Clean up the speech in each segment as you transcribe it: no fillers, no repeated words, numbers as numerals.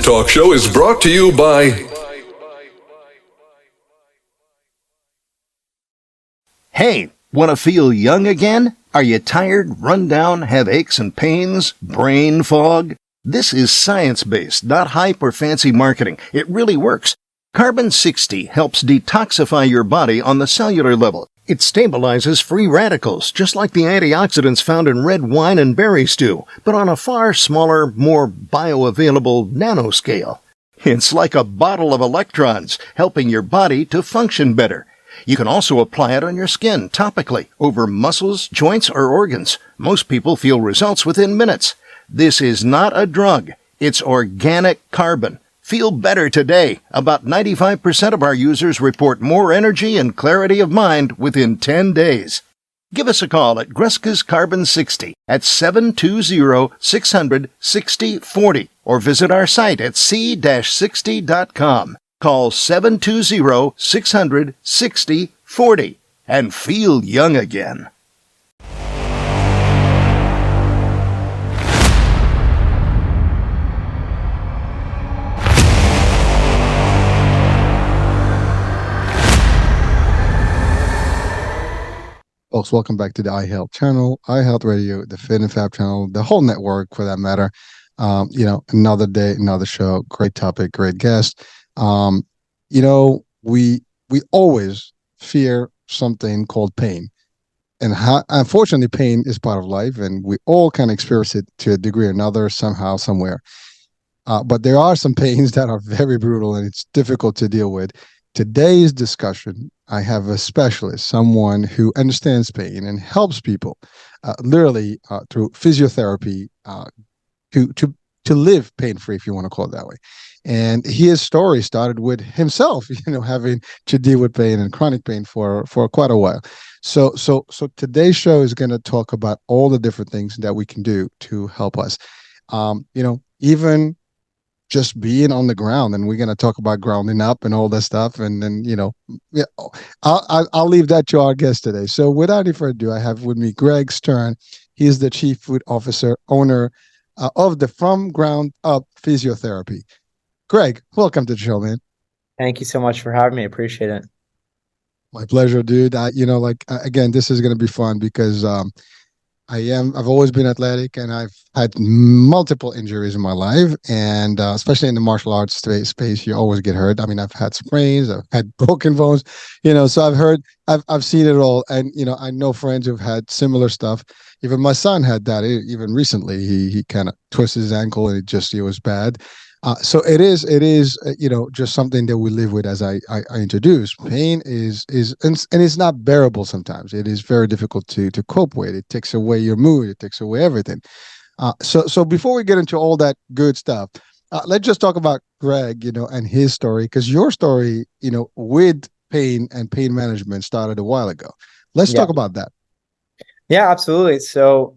Talk Show is brought to you by... Hey, want to feel young again? Are you tired, run down, have aches and pains, brain fog? This is science-based, not hype or fancy marketing. It really works. Carbon 60 helps detoxify your body on the cellular level. It stabilizes free radicals, just like the antioxidants found in red wine and berry stew, but on a far smaller, more bioavailable nanoscale. It's like a bottle of electrons, helping your body to function better. You can also apply it on your skin topically, over muscles, joints, or organs. Most people feel results within minutes. This is not a drug. It's organic carbon. Feel better today. About 95% of our users report more energy and clarity of mind within 10 days. Give us a call at Greska's Carbon 60 at 720-600-6040 or visit our site at c-60.com. Call 720-600-6040 and feel young again. Folks, welcome back to the iHealth channel, iHealth Radio, the Fit and Fab channel, the whole network for that matter. Another day, another show, great topic, great guest. We always fear something called pain. And unfortunately, pain is part of life, and we all can experience it to a degree or another, somehow, somewhere. But there are some pains that are very brutal, and it's difficult to deal with. Today's discussion, I have a specialist, someone who understands pain and helps people literally through physiotherapy to live pain-free, if you want to call it that way. And his story started with himself, having to deal with pain and chronic pain for quite a while. So today's show is going to talk about all the different things that we can do to help us. Even just being on the ground, and we're going to talk about grounding up and all that stuff. And then, I'll leave that to our guest today. So without any further ado, I have with me Greg Stern. He is the Chief Food Officer, owner of the From Ground Up Physiotherapy. Greg, welcome to the show, man. Thank you so much for having me. Appreciate it. My pleasure, dude. Again, this is going to be fun because I've always been athletic, and I've had multiple injuries in my life, and especially in the martial arts space, you always get hurt. I mean, I've had sprains, I've had broken bones, so I've seen it all. And, I know friends who've had similar stuff. Even my son had that even recently. He kind of twisted his ankle, and it was bad. So it is, just something that we live with. As I introduced, pain is and it's not bearable sometimes. It is very difficult to cope with. It takes away your mood. It takes away everything. So before we get into all that good stuff, let's just talk about Greg, and his story, because your story, with pain and pain management started a while ago. Let's talk about that. Yeah, absolutely. So,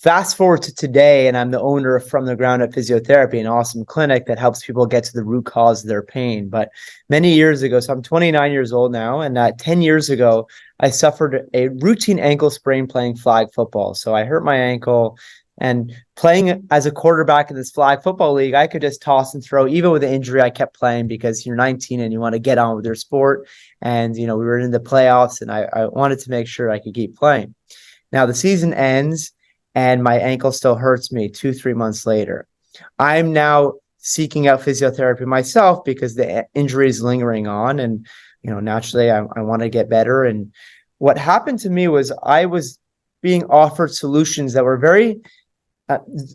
fast forward to today, and I'm the owner of From the Ground Up Physiotherapy, an awesome clinic that helps people get to the root cause of their pain. But many years ago, so I'm 29 years old now, and 10 years ago, I suffered a routine ankle sprain playing flag football. So I hurt my ankle, and playing as a quarterback in this flag football league, I could just toss and throw. Even with the injury, I kept playing because you're 19 and you want to get on with your sport. And, we were in the playoffs, and I wanted to make sure I could keep playing. Now the season ends and my ankle still hurts me 2-3 months later. I'm now seeking out physiotherapy myself because the injury is lingering on, and, naturally I want to get better. And what happened to me was I was being offered solutions that were very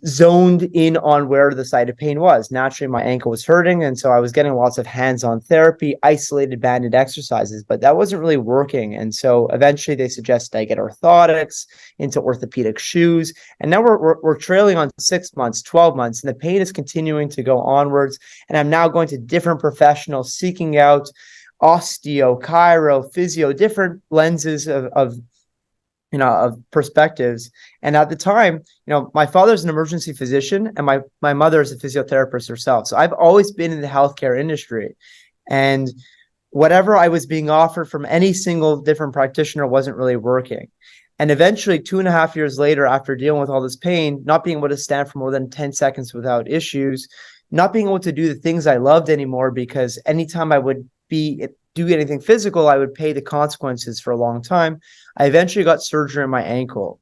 zoned in on where the site of pain was. Naturally, my ankle was hurting, and so I was getting lots of hands-on therapy, isolated banded exercises, but that wasn't really working. And so eventually they suggested I get orthotics, into orthopedic shoes, and now we're trailing on 6 months, 12 months, and the pain is continuing to go onwards. And I'm now going to different professionals, seeking out osteo, chiro, physio, different lenses of perspectives. And at the time, my father's an emergency physician, and my mother is a physiotherapist herself. So I've always been in the healthcare industry, and whatever I was being offered from any single different practitioner wasn't really working. And eventually 2.5 years later, after dealing with all this pain, not being able to stand for more than 10 seconds without issues, not being able to do the things I loved anymore, because anytime I would do anything physical, I would pay the consequences for a long time. I eventually got surgery on my ankle.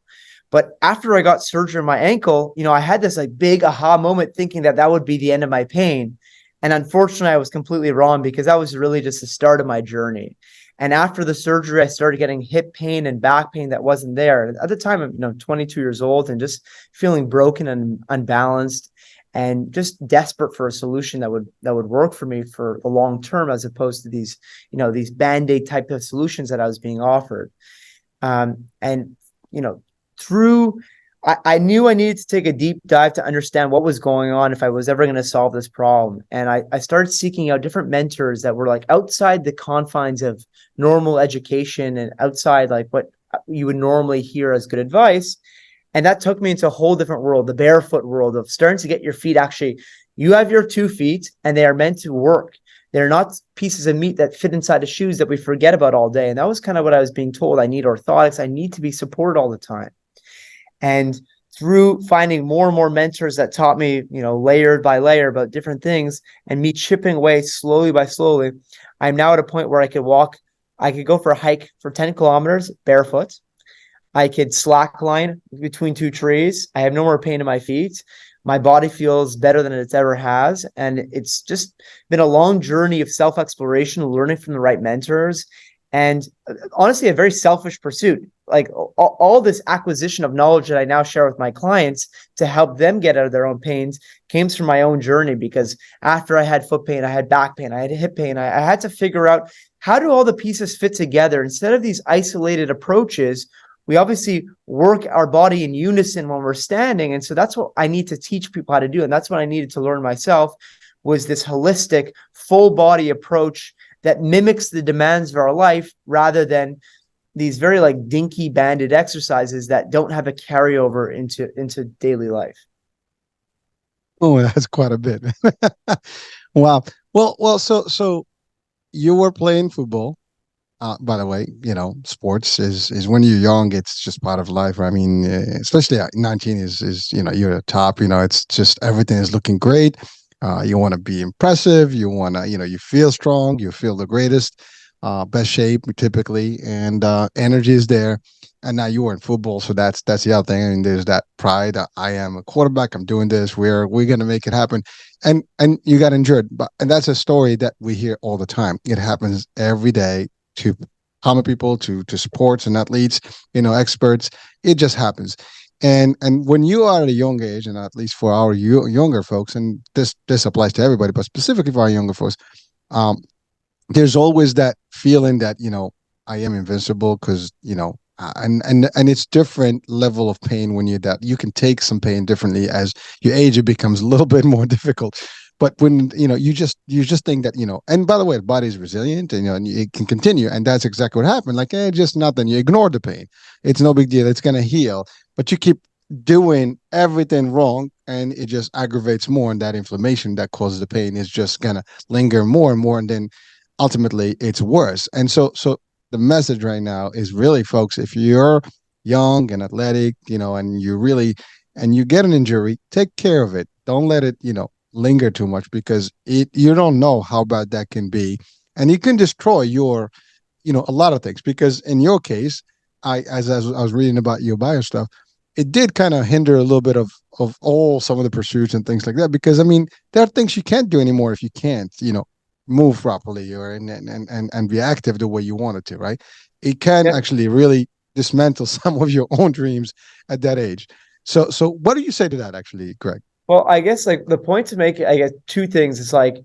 But after I got surgery on my ankle, I had this like big aha moment thinking that that would be the end of my pain. And unfortunately, I was completely wrong, because that was really just the start of my journey. And after the surgery, I started getting hip pain and back pain that wasn't there. At the time, I'm 22 years old and just feeling broken and unbalanced, and just desperate for a solution that would work for me for the long term, as opposed to these Band-Aid type of solutions that I was being offered. And through I knew I needed to take a deep dive to understand what was going on if I was ever going to solve this problem. And I started seeking out different mentors that were like outside the confines of normal education and outside like what you would normally hear as good advice. And that took me into a whole different world, the barefoot world of starting to get your feet. Actually, you have your 2 feet and they are meant to work. They're not pieces of meat that fit inside the shoes that we forget about all day. And that was kind of what I was being told. I need orthotics. I need to be supported all the time. And through finding more and more mentors that taught me, layered by layer about different things, and me chipping away slowly by slowly, I'm now at a point where I could go for a hike for 10 kilometers barefoot. I could slackline between 2 trees. I have no more pain in my feet. My body feels better than it's ever has. And it's just been a long journey of self-exploration, learning from the right mentors, and honestly, a very selfish pursuit. Like all this acquisition of knowledge that I now share with my clients to help them get out of their own pains came from my own journey, because after I had foot pain, I had back pain, I had hip pain, I had to figure out, how do all the pieces fit together? Instead of these isolated approaches, we obviously work our body in unison when we're standing. And so that's what I need to teach people how to do. And that's what I needed to learn myself, was this holistic full body approach that mimics the demands of our life, rather than these very like dinky banded exercises that don't have a carryover into daily life. Oh, that's quite a bit. Wow. Well, so you were playing football. By the way, sports is when you're young, it's just part of life. I mean, especially at 19 is you're at the top. It's just everything is looking great. You want to be impressive. You want to, you feel strong. You feel the greatest, best shape typically, and energy is there. And now you were in football, so that's the other thing. I mean, there's that pride that I am a quarterback. I'm doing this. We're gonna make it happen. And you got injured, and that's a story that we hear all the time. It happens every day to common people, to sports and athletes, experts. It just happens. And when you are at a young age, and at least for our younger folks, and this applies to everybody, but specifically for our younger folks, there's always that feeling that I am invincible, because and it's different level of pain when you're that. You can take some pain differently as you age. It becomes a little bit more difficult. But when you just think that and by the way, the body's resilient, and it can continue, and that's exactly what happened. Like, just nothing. You ignore the pain. It's no big deal. It's gonna heal. But you keep doing everything wrong, and it just aggravates more, and that inflammation that causes the pain is just gonna linger more and more, and then ultimately it's worse. And so the message right now is really, folks, if you're young and athletic, and you get an injury, take care of it. Don't let it linger too much, because you don't know how bad that can be, and it can destroy your a lot of things. Because in your case, as I was reading about your bio stuff, it did kind of hinder a little bit of all some of the pursuits and things like that, because I mean, there are things you can't do anymore if you can't move properly or and be active the way you wanted to, right? It can actually really dismantle some of your own dreams at that age. So what do you say to that, actually, Greg? Well, I guess like the point to make, I guess 2 things. It's like,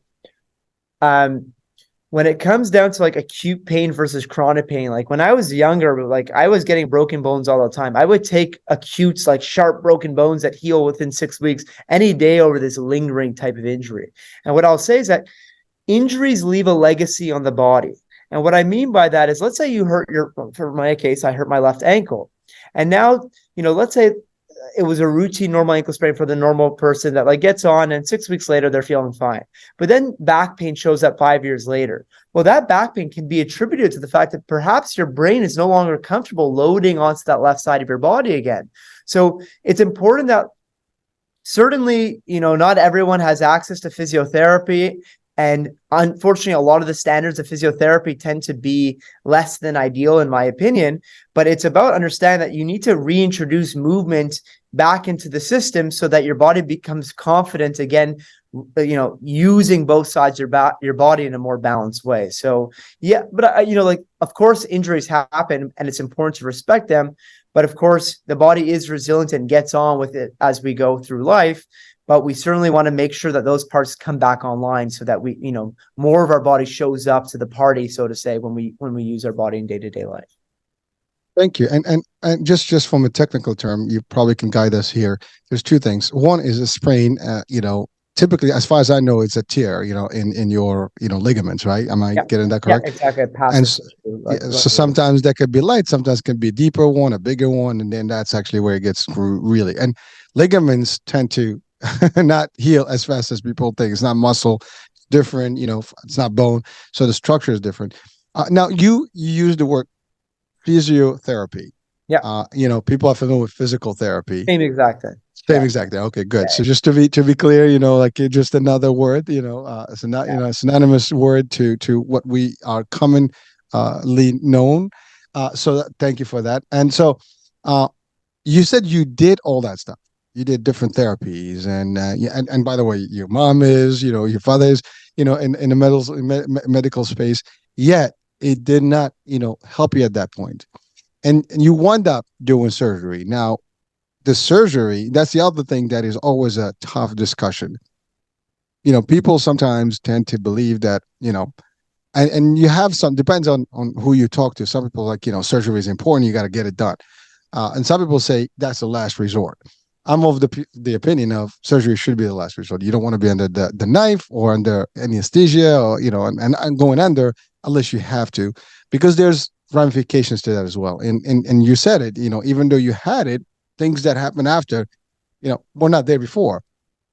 when it comes down to like acute pain versus chronic pain, like when I was younger, like I was getting broken bones all the time. I would take acute, like sharp broken bones that heal within 6 weeks any day over this lingering type of injury. And what I'll say is that injuries leave a legacy on the body. And what I mean by that is, let's say you hurt for my case, I hurt my left ankle. And now, let's say it was a routine normal ankle sprain for the normal person that like gets on, and 6 weeks later they're feeling fine. But then back pain shows up 5 years later. Well, that back pain can be attributed to the fact that perhaps your brain is no longer comfortable loading onto that left side of your body again. So it's important that certainly, not everyone has access to physiotherapy. And unfortunately, a lot of the standards of physiotherapy tend to be less than ideal, in my opinion. But it's about understanding that you need to reintroduce movement back into the system so that your body becomes confident again, using both sides of your body in a more balanced way. So, yeah, but, of course, injuries happen and it's important to respect them. But of course, the body is resilient and gets on with it as we go through life. But we certainly want to make sure that those parts come back online so that we, more of our body shows up to the party, so to say, when we use our body in day-to-day life. Thank you. And just from a technical term, you probably can guide us here. There's two things. One is a sprain. Typically, as far as I know, it's a tear. In your ligaments, right? Am I getting that correct? Yeah, exactly. So sometimes that could be light, sometimes it can be a deeper one, a bigger one, and then that's actually where it gets really. And ligaments tend to not heal as fast as people think. It's not muscle, it's different. It's not bone, so the structure is different. Now you use the word physiotherapy. Yeah. People are familiar with physical therapy. Same exact thing. Same exact thing. Okay, good. Yeah. So just to be clear, like just another word. It's not a synonymous word to what we are commonly known. So thank you for that. And so, you said you did all that stuff. You did different therapies, and by the way, your mom is, your father is, in the medical space. Yet it did not, help you at that point, and you wound up doing surgery. Now, the surgery, that's the other thing that is always a tough discussion. People sometimes tend to believe that, and you have some, depends on who you talk to. Some people like, surgery is important, you got to get it done. And some people say that's the last resort. I'm of the opinion of surgery should be the last resort. You don't want to be under the knife or under anesthesia or, and going under unless you have to, because there's ramifications to that as well. And you said it, even though you had it, things that happen after, were not there before.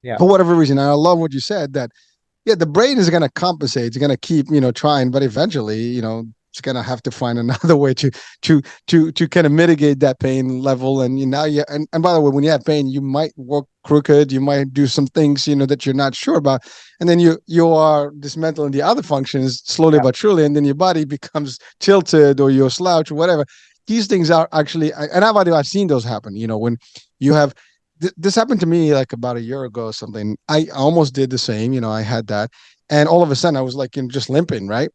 Yeah. For whatever reason. And I love what you said that, the brain is going to compensate. It's going to keep, trying, but eventually, it's going to have to find another way to kind of mitigate that pain level. And and by the way, when you have pain, you might walk crooked, you might do some things, that you're not sure about. And then you are dismantling the other functions slowly but surely. And then your body becomes tilted or you're slouch or whatever. These things are actually, and I've seen those happen, when you have, this happened to me like about a year ago or something. I almost did the same, I had that. And all of a sudden I was like, just limping, right?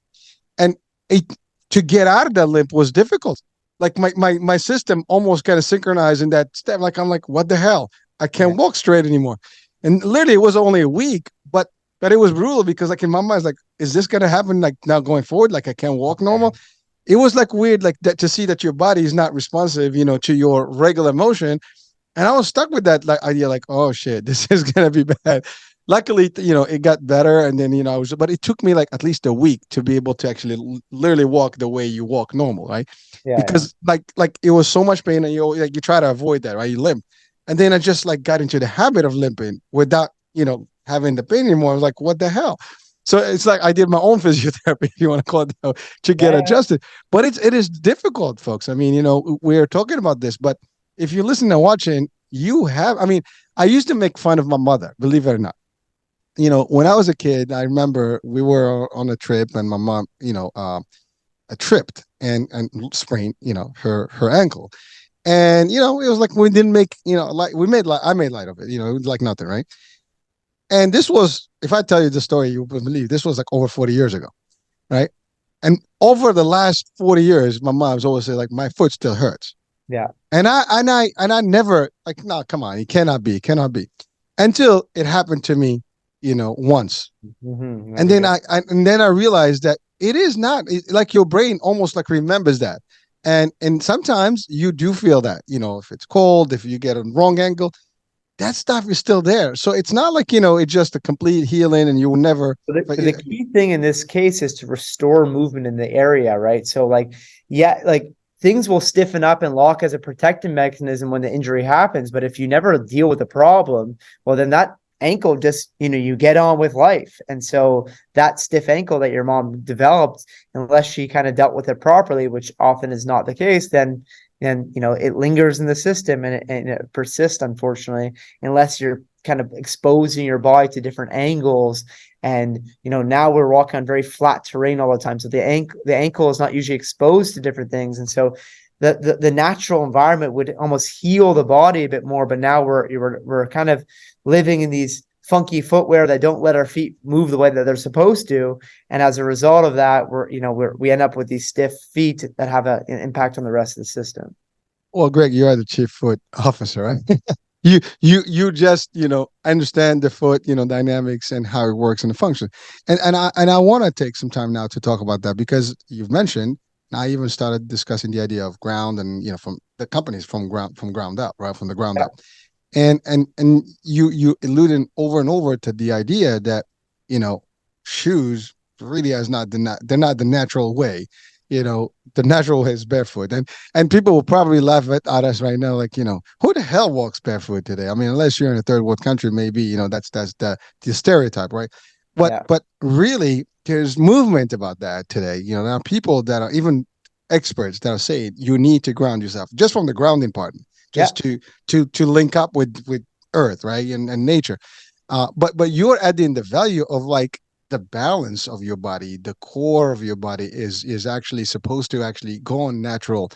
And to get out of that limp was difficult. Like my system almost kind of synchronized in that step. Like, I'm like, what the hell? I can't walk straight anymore. And literally it was only a week, but it was brutal because like in my mind, I was like, is this going to happen like now going forward? Like I can't walk normal. It was like weird, like that, to see that your body is not responsive, to your regular motion. And I was stuck with that idea, like, oh shit, this is going to be bad. Luckily, it got better. And then, but it took me like at least a week to be able to actually literally walk the way you walk normal. Right. Yeah, because like it was so much pain and you try to avoid that, right? You limp. And then I just like got into the habit of limping without, having the pain anymore. I was like, what the hell? So it's like I did my own physiotherapy, if you want to call it that, to get adjusted. But it is difficult, folks. I mean, we're talking about this, but if you listen and watching, I used to make fun of my mother, believe it or not. When I was a kid, I remember we were on a trip and my mom, tripped and sprained, her ankle. And, it was like we didn't make, I made light of it, it was like nothing, right? And this was, if I tell you the story, you would believe this was like over 40 years ago, right? And over the last 40 years, my mom's always said, like, my foot still hurts. Yeah. And I never, like, no, come on, it cannot be. Until it happened to me, once. Mm-hmm. And then I realized that it is not, like your brain almost like remembers that. And sometimes you do feel that, if it's cold, if you get a wrong angle, that stuff is still there. So it's not like, it's just a complete healing and you will never. The key thing in this case is to restore movement in the area, right? So things will stiffen up and lock as a protective mechanism when the injury happens. But if you never deal with the problem, well, then that ankle just, you get on with life. And so that stiff ankle that your mom developed, unless she kind of dealt with it properly, which often is not the case, then it lingers in the system and it persists, unfortunately, unless you're kind of exposing your body to different angles. And, now we're walking on very flat terrain all the time. So the ankle is not usually exposed to different things. And so the natural environment would almost heal the body a bit more. But now we're kind of living in these funky footwear that don't let our feet move the way that they're supposed to. And as a result of that, we end up with these stiff feet that have an impact on the rest of the system. Well, Greg, you are the chief foot officer, right? You just understand the foot dynamics and how it works and the function. And I want to take some time now to talk about that, because you've mentioned, I even started discussing the idea of ground, and from the companies from ground up, right, from the ground up. And you alluding over and over to the idea that shoes really they're not the natural way. The natural way is barefoot, and people will probably laugh at us right now, like, who the hell walks barefoot today? I mean, unless you're in a third world country, maybe that's the stereotype, right? But really, there's movement about that today. There are people that are even experts that are saying you need to ground yourself, just from the grounding part, just to link up with earth, right, and nature. But you're adding the value of, like, the balance of your body. The core of your body is actually supposed to actually go on natural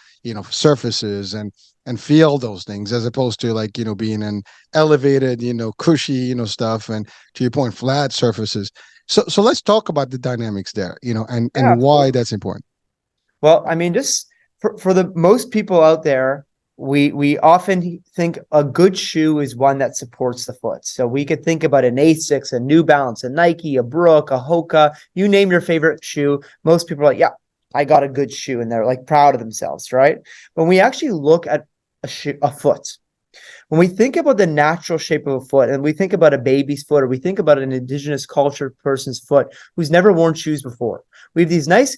surfaces and feel those things, as opposed to, like, being an elevated cushy stuff, and to your point, flat surfaces. So let's talk about the dynamics there, and why that's important. Well, I mean, just for the most people out there, we often think a good shoe is one that supports the foot. So we could think about an Asics, a New Balance, a Nike, a Brook, a Hoka, you name your favorite shoe. Most people are like, yeah, I got a good shoe, and they're like proud of themselves, right? When we actually look at a foot, when we think about the natural shape of a foot, and we think about a baby's foot, or we think about an indigenous culture person's foot who's never worn shoes before, we have these nice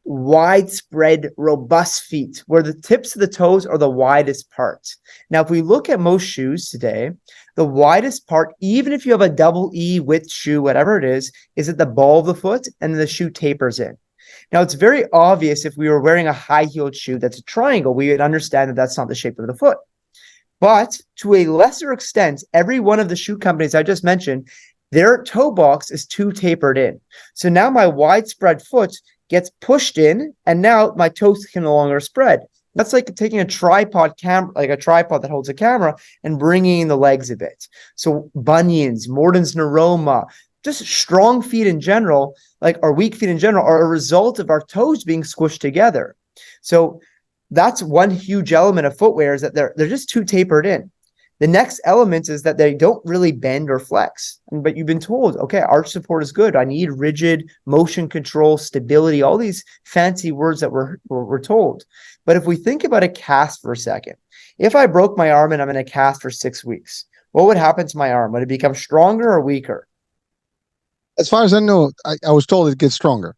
widespread, robust feet where the tips of the toes are the widest parts. Now, if we look at most shoes today, the widest part, even if you have a double E width shoe, whatever it is at the ball of the foot, and then the shoe tapers in. Now, it's very obvious if we were wearing a high-heeled shoe that's a triangle, we would understand that that's not the shape of the foot. But to a lesser extent, every one of the shoe companies I just mentioned, their toe box is too tapered in. So now my widespread foot gets pushed in, and now my toes can no longer spread. That's like taking a tripod camera, like a tripod that holds a camera, and bringing in the legs a bit. So bunions, Morden's neuroma, just strong feet in general, or weak feet in general, are a result of our toes being squished together. So that's one huge element of footwear, is that they're just too tapered in. The next element is that they don't really bend or flex. But you've been told, okay, arch support is good. I need rigid motion control, stability, all these fancy words that we're told. But if we think about a cast for a second, if I broke my arm and I'm in a cast for 6 weeks, what would happen to my arm? Would it become stronger or weaker? As far as I know, I was told it gets stronger.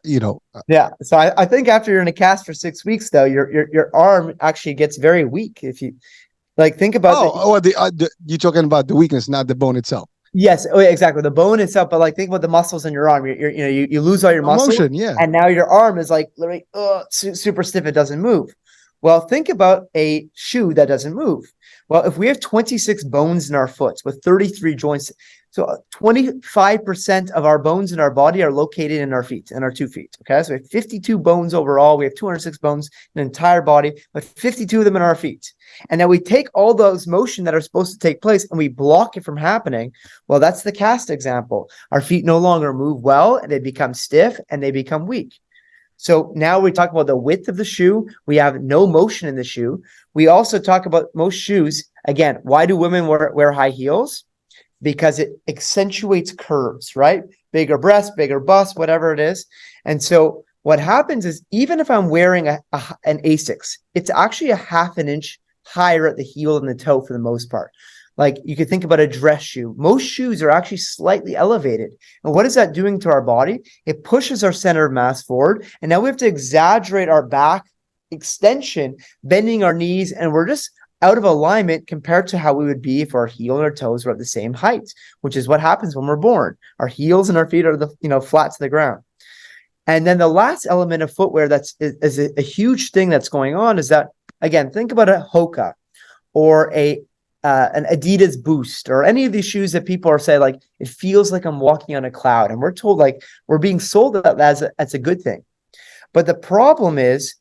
Yeah. So I think after you're in a cast for 6 weeks, though, your arm actually gets very weak. If you think about you're talking about the weakness, not the bone itself. Yes, exactly. The bone itself, but think about the muscles in your arm. You lose all your muscle, motion, yeah, and now your arm is literally super stiff. It doesn't move. Well, think about a shoe that doesn't move. Well, if we have 26 bones in our foot with 33 joints, so 25% of our bones in our body are located in our feet, in our 2 feet. Okay, so we have 52 bones overall. We have 206 bones in the entire body, but 52 of them in our feet. And now we take all those motion that are supposed to take place and we block it from happening. Well, that's the cast example. Our feet no longer move well, and they become stiff and they become weak. So now we talk about the width of the shoe. We have no motion in the shoe. We also talk about most shoes. Again, why do women wear high heels? Because it accentuates curves, right? Bigger breasts, bigger bust, whatever it is. And so what happens is, even if I'm wearing an Asics, it's actually a half an inch higher at the heel and the toe for the most part. Like, you could think about a dress shoe. Most shoes are actually slightly elevated. And what is that doing to our body? It pushes our center of mass forward. And now we have to exaggerate our back extension, bending our knees, and we're just out of alignment compared to how we would be if our heel and our toes were at the same height, which is what happens when we're born. Our heels and our feet are flat to the ground. And then the last element of footwear is a huge thing that's going on is that, again, think about a Hoka or a an Adidas Boost or any of these shoes that people are saying, like, it feels like I'm walking on a cloud. And we're told, like, we're being sold that as a good thing. But the problem is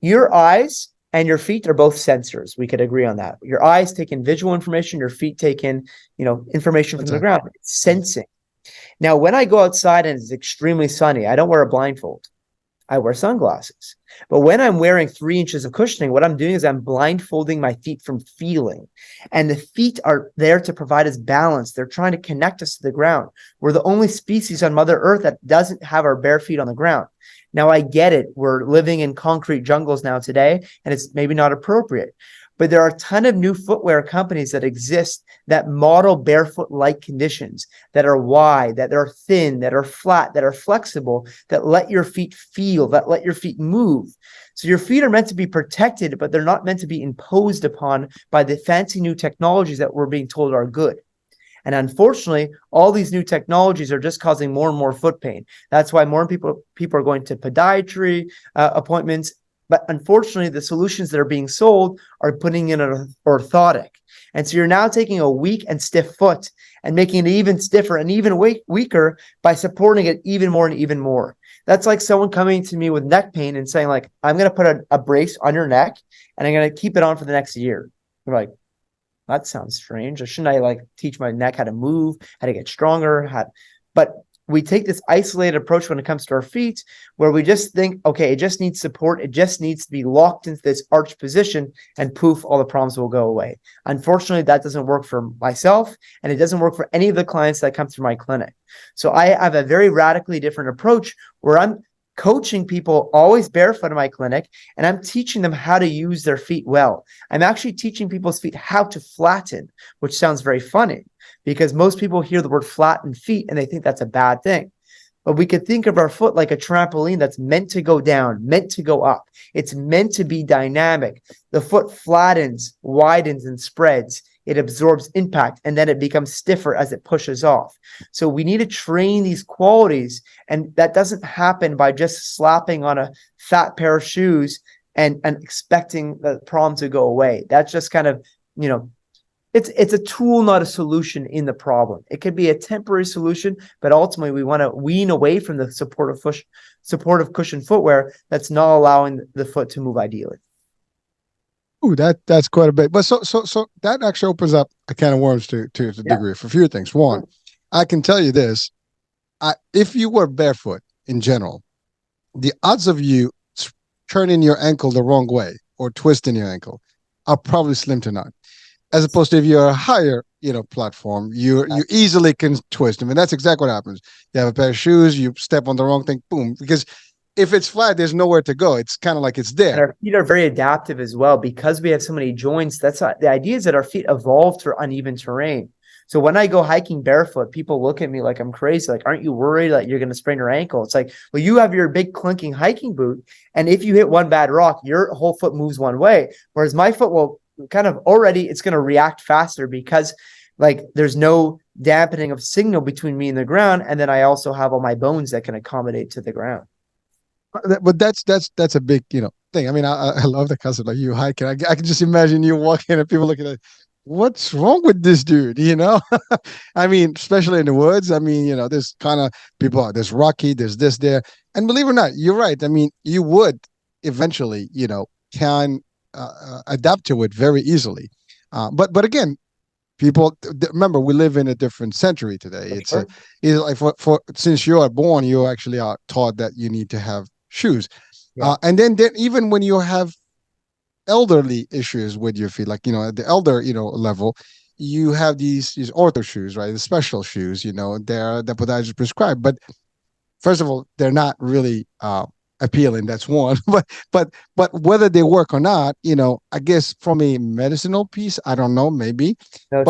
your eyes and your feet are both sensors. We could agree on that. Your eyes take in visual information, your feet take in, information from the ground. It's sensing. Now, when I go outside and it's extremely sunny, I don't wear a blindfold. I wear sunglasses. But when I'm wearing 3 inches of cushioning, what I'm doing is I'm blindfolding my feet from feeling. And the feet are there to provide us balance. They're trying to connect us to the ground. We're the only species on Mother Earth that doesn't have our bare feet on the ground. Now, I get it. We're living in concrete jungles now today, and it's maybe not appropriate. But there are a ton of new footwear companies that exist that model barefoot-like conditions, that are wide, that are thin, that are flat, that are flexible, that let your feet feel, that let your feet move. So your feet are meant to be protected, but they're not meant to be imposed upon by the fancy new technologies that we're being told are good. And unfortunately, all these new technologies are just causing more and more foot pain. That's why more people are going to podiatry appointments. But unfortunately, the solutions that are being sold are putting in an orthotic. And so you're now taking a weak and stiff foot and making it even stiffer and even weaker by supporting it even more and even more. That's like someone coming to me with neck pain and saying, like, I'm going to put a brace on your neck and I'm going to keep it on for the next year. You're like, that sounds strange. Or shouldn't I, like, teach my neck how to move, how to get stronger? But we take this isolated approach when it comes to our feet, where we just think, okay, it just needs support. It just needs to be locked into this arch position, and poof, all the problems will go away. Unfortunately, that doesn't work for myself, and it doesn't work for any of the clients that come through my clinic. So I have a very radically different approach where I'm coaching people always barefoot in my clinic, and I'm teaching them how to use their feet well. I'm actually teaching people's feet how to flatten, which sounds very funny because most people hear the word flatten feet and they think that's a bad thing. But we could think of our foot like a trampoline that's meant to go down, meant to go up. It's meant to be dynamic. The foot flattens, widens, and spreads. It absorbs impact, and then it becomes stiffer as it pushes off. So we need to train these qualities, and that doesn't happen by just slapping on a fat pair of shoes and expecting the problem to go away. That's just kind of, it's a tool, not a solution in the problem. It could be a temporary solution, but ultimately we want to wean away from the supportive cushion footwear that's not allowing the foot to move ideally. Ooh, that's quite a bit. But so that actually opens up a can of worms to a degree for a few things. One, I can tell you this: if you were barefoot in general, the odds of you turning your ankle the wrong way or twisting your ankle are probably slim to none. As opposed to if you're a higher, platform, you easily can twist them, and that's exactly what happens. You have a pair of shoes, you step on the wrong thing, boom, because if it's flat, there's nowhere to go. It's kind of like it's there. And our feet are very adaptive as well because we have so many joints. The idea is that our feet evolved through uneven terrain. So when I go hiking barefoot, people look at me like I'm crazy. Like, aren't you worried that you're going to sprain your ankle? It's like, well, you have your big clunking hiking boot, and if you hit one bad rock, your whole foot moves one way. Whereas my foot will kind of already, it's going to react faster because, like, there's no dampening of signal between me and the ground. And then I also have all my bones that can accommodate to the ground. But that's a big thing. I mean, I love the concept, like you hiking. I can just imagine you walking and people looking at, what's wrong with this dude? I mean, especially in the woods. I mean, there's kind of people. There's rocky. There's this there. And believe it or not, you're right. I mean, you would eventually, can adapt to it very easily. But again, people remember we live in a different century today. It's like for since you are born, you actually are taught that you need to have shoes. And then even when you have elderly issues with your feet, like at the elder level, you have these ortho shoes, right? The special shoes, they're the podiatrist prescribed. But first of all, they're not really appealing. That's one. but whether they work or not, I guess from a medicinal piece, I don't know, maybe. No,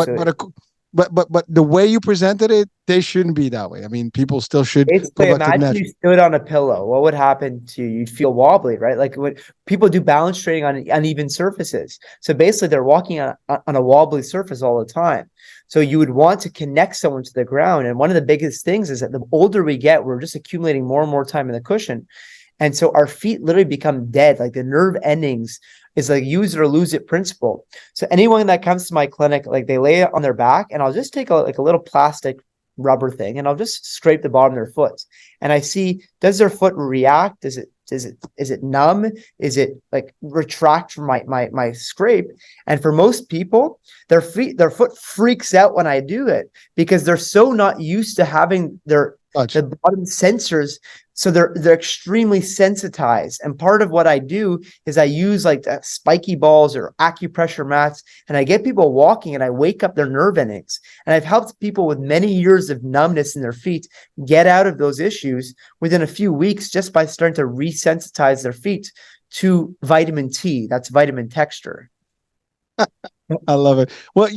but the way you presented it, they shouldn't be that way. I mean, people still should basically imagine you stood on a pillow. What would happen to you? You'd feel wobbly, right? Like when people do balance training on uneven surfaces. So basically they're walking on a wobbly surface all the time. So you would want to connect someone to the ground. And one of the biggest things is that the older we get, we're just accumulating more and more time in the cushion. And so our feet literally become dead. Like the nerve endings is like use it or lose it principle. So anyone that comes to my clinic, like they lay it on their back, and I'll just take a little plastic rubber thing, and I'll just scrape the bottom of their foot. And I see, does their foot react? Is it numb? Is it like retract from my scrape? And for most people, their foot freaks out when I do it because they're so not used to having the bottom sensors. So they're extremely sensitized. And part of what I do is I use like spiky balls or acupressure mats, and I get people walking and I wake up their nerve endings. And I've helped people with many years of numbness in their feet get out of those issues within a few weeks just by starting to resensitize their feet to vitamin T. That's vitamin texture. I love it. Well,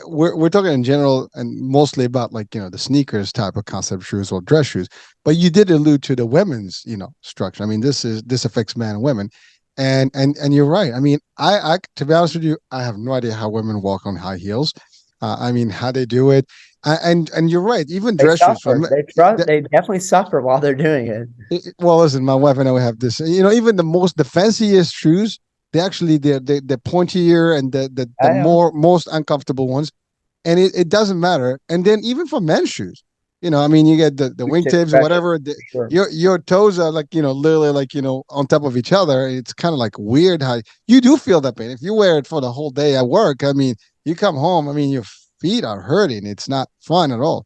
we're talking in general and mostly about like, the sneakers type of concept shoes or dress shoes, but you did allude to the women's, structure. I mean, this affects men and women. And you're right. I mean, I to be honest with you, I have no idea how women walk on high heels. I mean, how they do it. And you're right. Even dress shoes. They definitely suffer while they're doing it. Well, listen, my wife and I have this, even the fanciest shoes, they're pointier and the most uncomfortable ones, and it doesn't matter. And then even for men's shoes, I mean, you get the wingtips or whatever. Sure. Your toes are like literally like on top of each other. It's kind of like weird how you do feel that pain if you wear it for the whole day at work. I mean, you come home, I mean, your feet are hurting. It's not fun at all.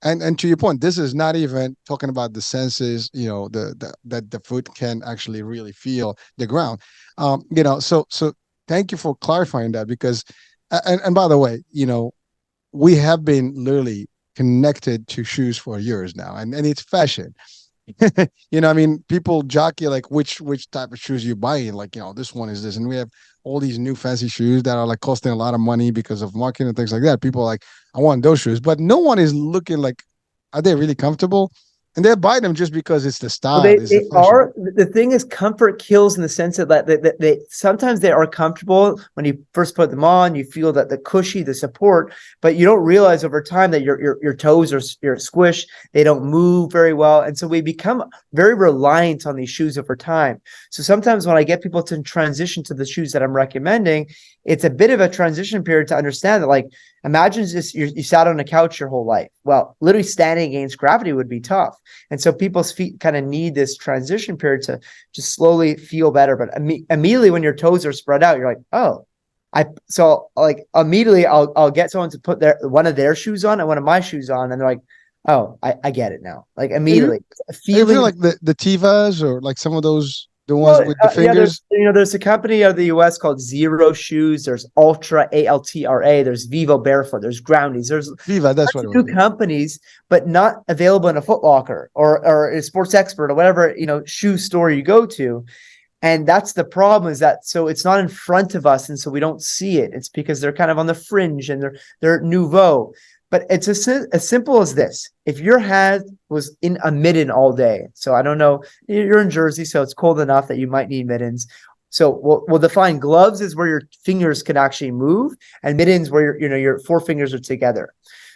And to your point, this is not even talking about the senses, that the foot can actually really feel the ground. So thank you for clarifying that, because, and by the way, we have been literally connected to shoes for years now, and it's fashion. I mean, people jockey like which type of shoes you buying, like, this one is this, and we have all these new fancy shoes that are like costing a lot of money because of marketing and things like that. People are like, I want those shoes, but no one is looking like, are they really comfortable? And they're buying them just because it's the style. Well, they are. The thing is, comfort kills in the sense that they sometimes they are comfortable when you first put them on. You feel that the cushy, the support, but you don't realize over time that your toes are squished. They don't move very well, and so we become very reliant on these shoes over time. So sometimes when I get people to transition to the shoes that I'm recommending, it's a bit of a transition period to understand that, like, imagine just you sat on a couch your whole life. Well, literally standing against gravity would be tough. And so people's feet kind of need this transition period to just slowly feel better. But immediately when your toes are spread out, you're like, oh, immediately I'll get someone to put one of their shoes on and one of my shoes on. And they're like, oh, I get it now. Like immediately. You feel like the Tivas or like some of those, the ones with the fingers. There's a company out of the US called Zero Shoes. There's Ultra, ALTRA. There's Vivo Barefoot. There's Groundies. There's Viva. That's what it was. Two companies, but not available in a Foot Locker or a Sports Expert or whatever shoe store you go to. And that's the problem, is that so it's not in front of us, and so we don't see it. It's because they're kind of on the fringe and they're nouveau. But it's as simple as this. If your hand was in a mitten all day, so I don't know, you're in Jersey, so it's cold enough that you might need mittens. So we'll define gloves is where your fingers can actually move, and mittens where your four fingers are together.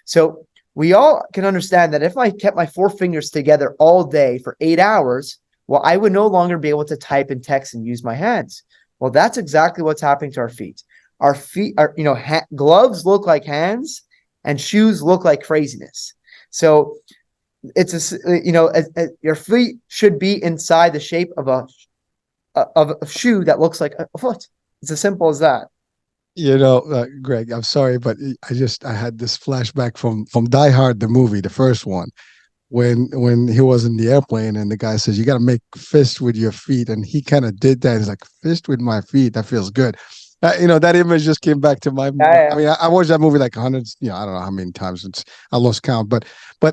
So we all can understand that if I kept my four fingers together all day for 8 hours, well, I would no longer be able to type and text and use my hands. Well, that's exactly what's happening to our feet. Our feet are, gloves look like hands, and shoes look like craziness. So it's your feet should be inside the shape of a shoe that looks like a foot. It's as simple as that. Greg, I'm sorry, but I had this flashback from Die Hard, the movie, the first one, when he was in the airplane and the guy says, you got to make fist with your feet. And he kind of did that. He's like, fist with my feet. That feels good. That image just came back to my. I mean, I watched that movie like hundreds. I don't know how many times. I lost count. But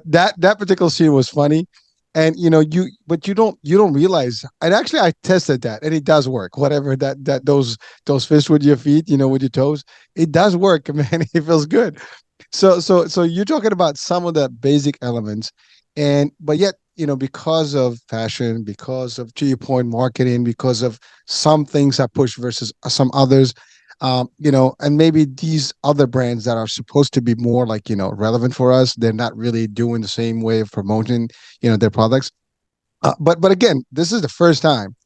that particular scene was funny, and you don't realize. And actually, I tested that, and it does work. Whatever those fists with your feet, with your toes, it does work, man. It feels good. So you're talking about some of the basic elements, but yet, because of fashion, because of, to your point, marketing, because of some things are pushed versus some others, and maybe these other brands that are supposed to be more like, relevant for us, they're not really doing the same way of promoting, their products. But again, this is the first time,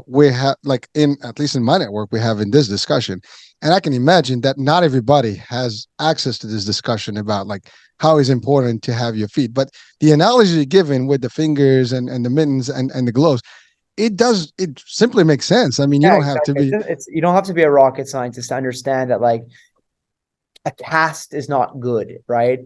we have, like, in at least in my network, we have in this discussion, and I can imagine that not everybody has access to this discussion about like how is important to have your feet. But the analogy you're given with the fingers and the mittens and the gloves, it simply makes sense. I mean, you Yeah, don't have to exactly. be. It's you don't have to be a rocket scientist to understand that like a cast is not good, right?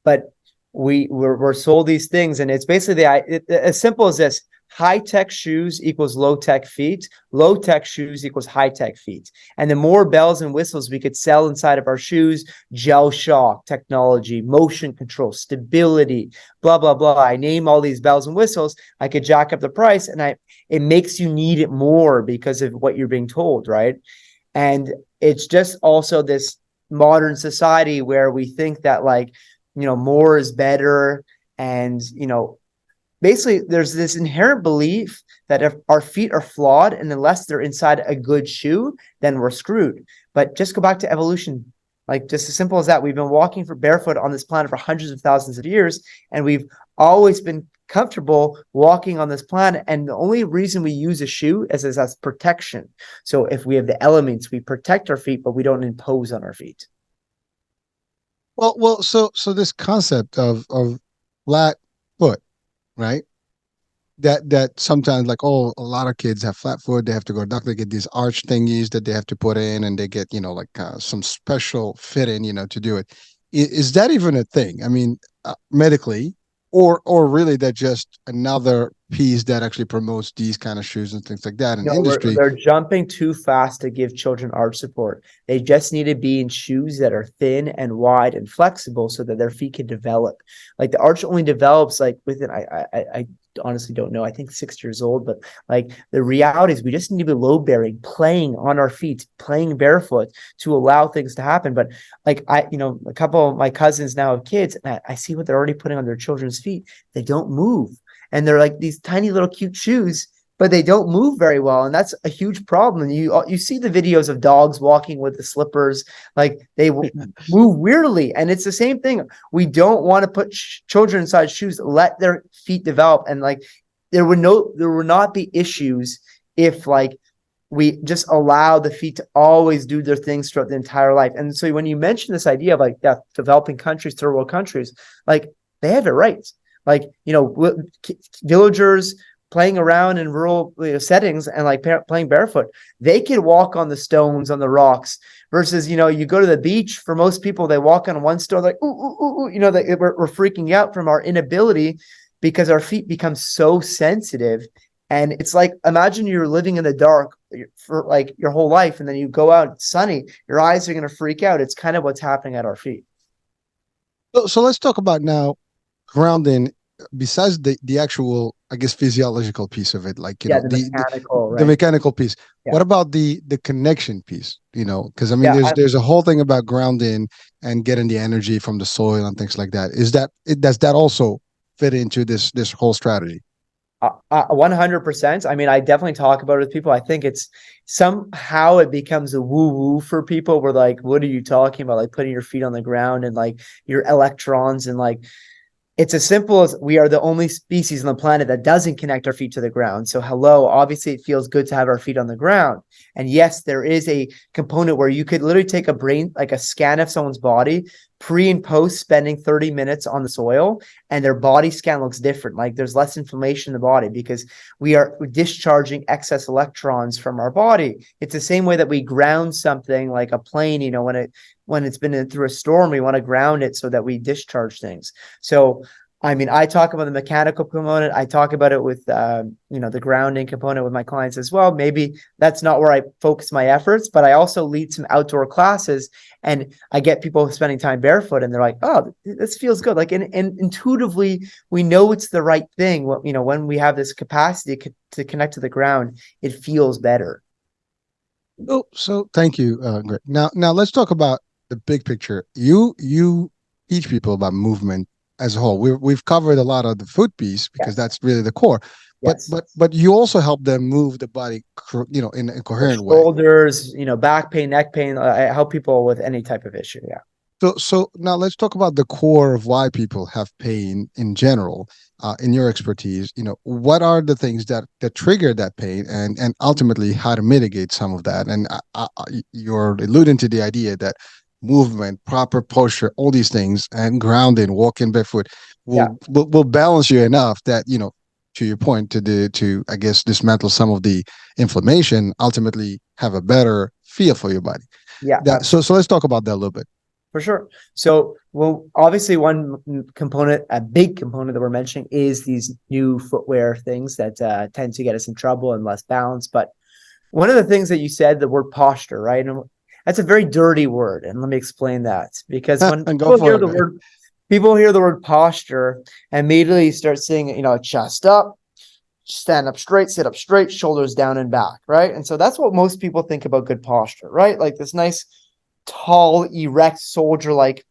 But we're sold these things, and it's basically as simple as this: high tech shoes equals low tech feet, low tech shoes equals high tech feet. And the more bells and whistles we could sell inside of our shoes, gel shock technology, motion control, stability, blah blah blah. I name all these bells and whistles. I could jack up the price, and it makes you need it more because of what you're being told, right? And it's just also this modern society where we think that like, more is better. And, basically there's this inherent belief that if our feet are flawed and unless they're inside a good shoe, then we're screwed. But just go back to evolution. Like just as simple as that. We've been walking for barefoot on this planet for hundreds of thousands of years, and we've always been comfortable walking on this planet. And the only reason we use a shoe is as protection. So if we have the elements, we protect our feet, but we don't impose on our feet. So this concept of flat foot, right? That sometimes, like, oh, a lot of kids have flat foot. They have to go to doctor, they get these arch thingies that they have to put in, and they get like some special fit in, to do it. Is that even a thing? I mean, medically, or really that just another piece that actually promotes these kind of shoes and things like that in industry? They're jumping too fast to give children arch support. They just need to be in shoes that are thin and wide and flexible so that their feet can develop. Like the arch only develops like within, I honestly don't know. I think 6 years old, but like the reality is we just need to be load bearing, playing on our feet, playing barefoot to allow things to happen. But like a couple of my cousins now have kids, and I see what they're already putting on their children's feet. They don't move. And they're like these tiny little cute shoes, but they don't move very well. And that's a huge problem. And you see the videos of dogs walking with the slippers, like they move weirdly. And it's the same thing. We don't want to put children inside shoes, let their feet develop. And like, there would not be issues if like we just allow the feet to always do their things throughout the entire life. And so when you mention this idea of like developing countries, third world countries, like they have it right. Like, villagers playing around in rural settings and like playing barefoot, they could walk on the stones, on the rocks, versus, you go to the beach. For most people, they walk on one stone, like, ooh, ooh, ooh, we're freaking out from our inability because our feet become so sensitive. And it's like, imagine you're living in the dark for like your whole life, and then you go out, it's sunny, your eyes are going to freak out. It's kind of what's happening at our feet. So let's talk about now grounding, besides the actual, I guess, physiological piece of it, like the mechanical, the mechanical piece. Yeah. What about the connection piece? Because I mean, Yeah, there's a whole thing about grounding and getting the energy from the soil and things like that. Does that also fit into this whole strategy? 100%. I mean, I definitely talk about it with people. I think it's somehow it becomes a woo woo for people. We're like, what are you talking about? Like putting your feet on the ground and like your electrons and like, it's as simple as we are the only species on the planet that doesn't connect our feet to the ground. So hello, obviously it feels good to have our feet on the ground. And yes, there is a component where you could literally take like a scan of someone's body, pre and post spending 30 minutes on the soil, and their body scan looks different. Like there's less inflammation in the body because we are discharging excess electrons from our body. It's the same way that we ground something like a plane, when it's been through a storm, we want to ground it so that we discharge things. So, I mean, I talk about the mechanical component. I talk about it with, the grounding component with my clients as well. Maybe that's not where I focus my efforts, but I also lead some outdoor classes, and I get people spending time barefoot, and they're like, "Oh, this feels good." Like, and intuitively, we know it's the right thing. When we have this capacity to connect to the ground, it feels better. Oh, so thank you, Greg. Now let's talk about the big picture. You teach people about movement as a whole. We've covered a lot of the foot piece because that's really the core. Yes. But you also help them move the body, in a coherent way. Shoulders, back pain, neck pain. I help people with any type of issue. Yeah. So now let's talk about the core of why people have pain in general. In your expertise, what are the things that trigger that pain, and ultimately how to mitigate some of that. And you're alluding to the idea that movement, proper posture, all these things, and grounding, walking barefoot Yeah. will balance you enough that to your point, to I guess dismantle some of the inflammation, ultimately have a better feel for your body. Yeah. So let's talk about that a little bit. For sure. So, well, obviously, one component, a big component that we're mentioning is these new footwear things that tend to get us in trouble and less balance. But one of the things that you said, the word posture, right? And that's a very dirty word. And let me explain that. Because when And go for it, man. people hear the word posture, and immediately start seeing, chest up, stand up straight, sit up straight, shoulders down and back, right? And so that's what most people think about good posture, right? Like this nice, tall, erect, soldier-like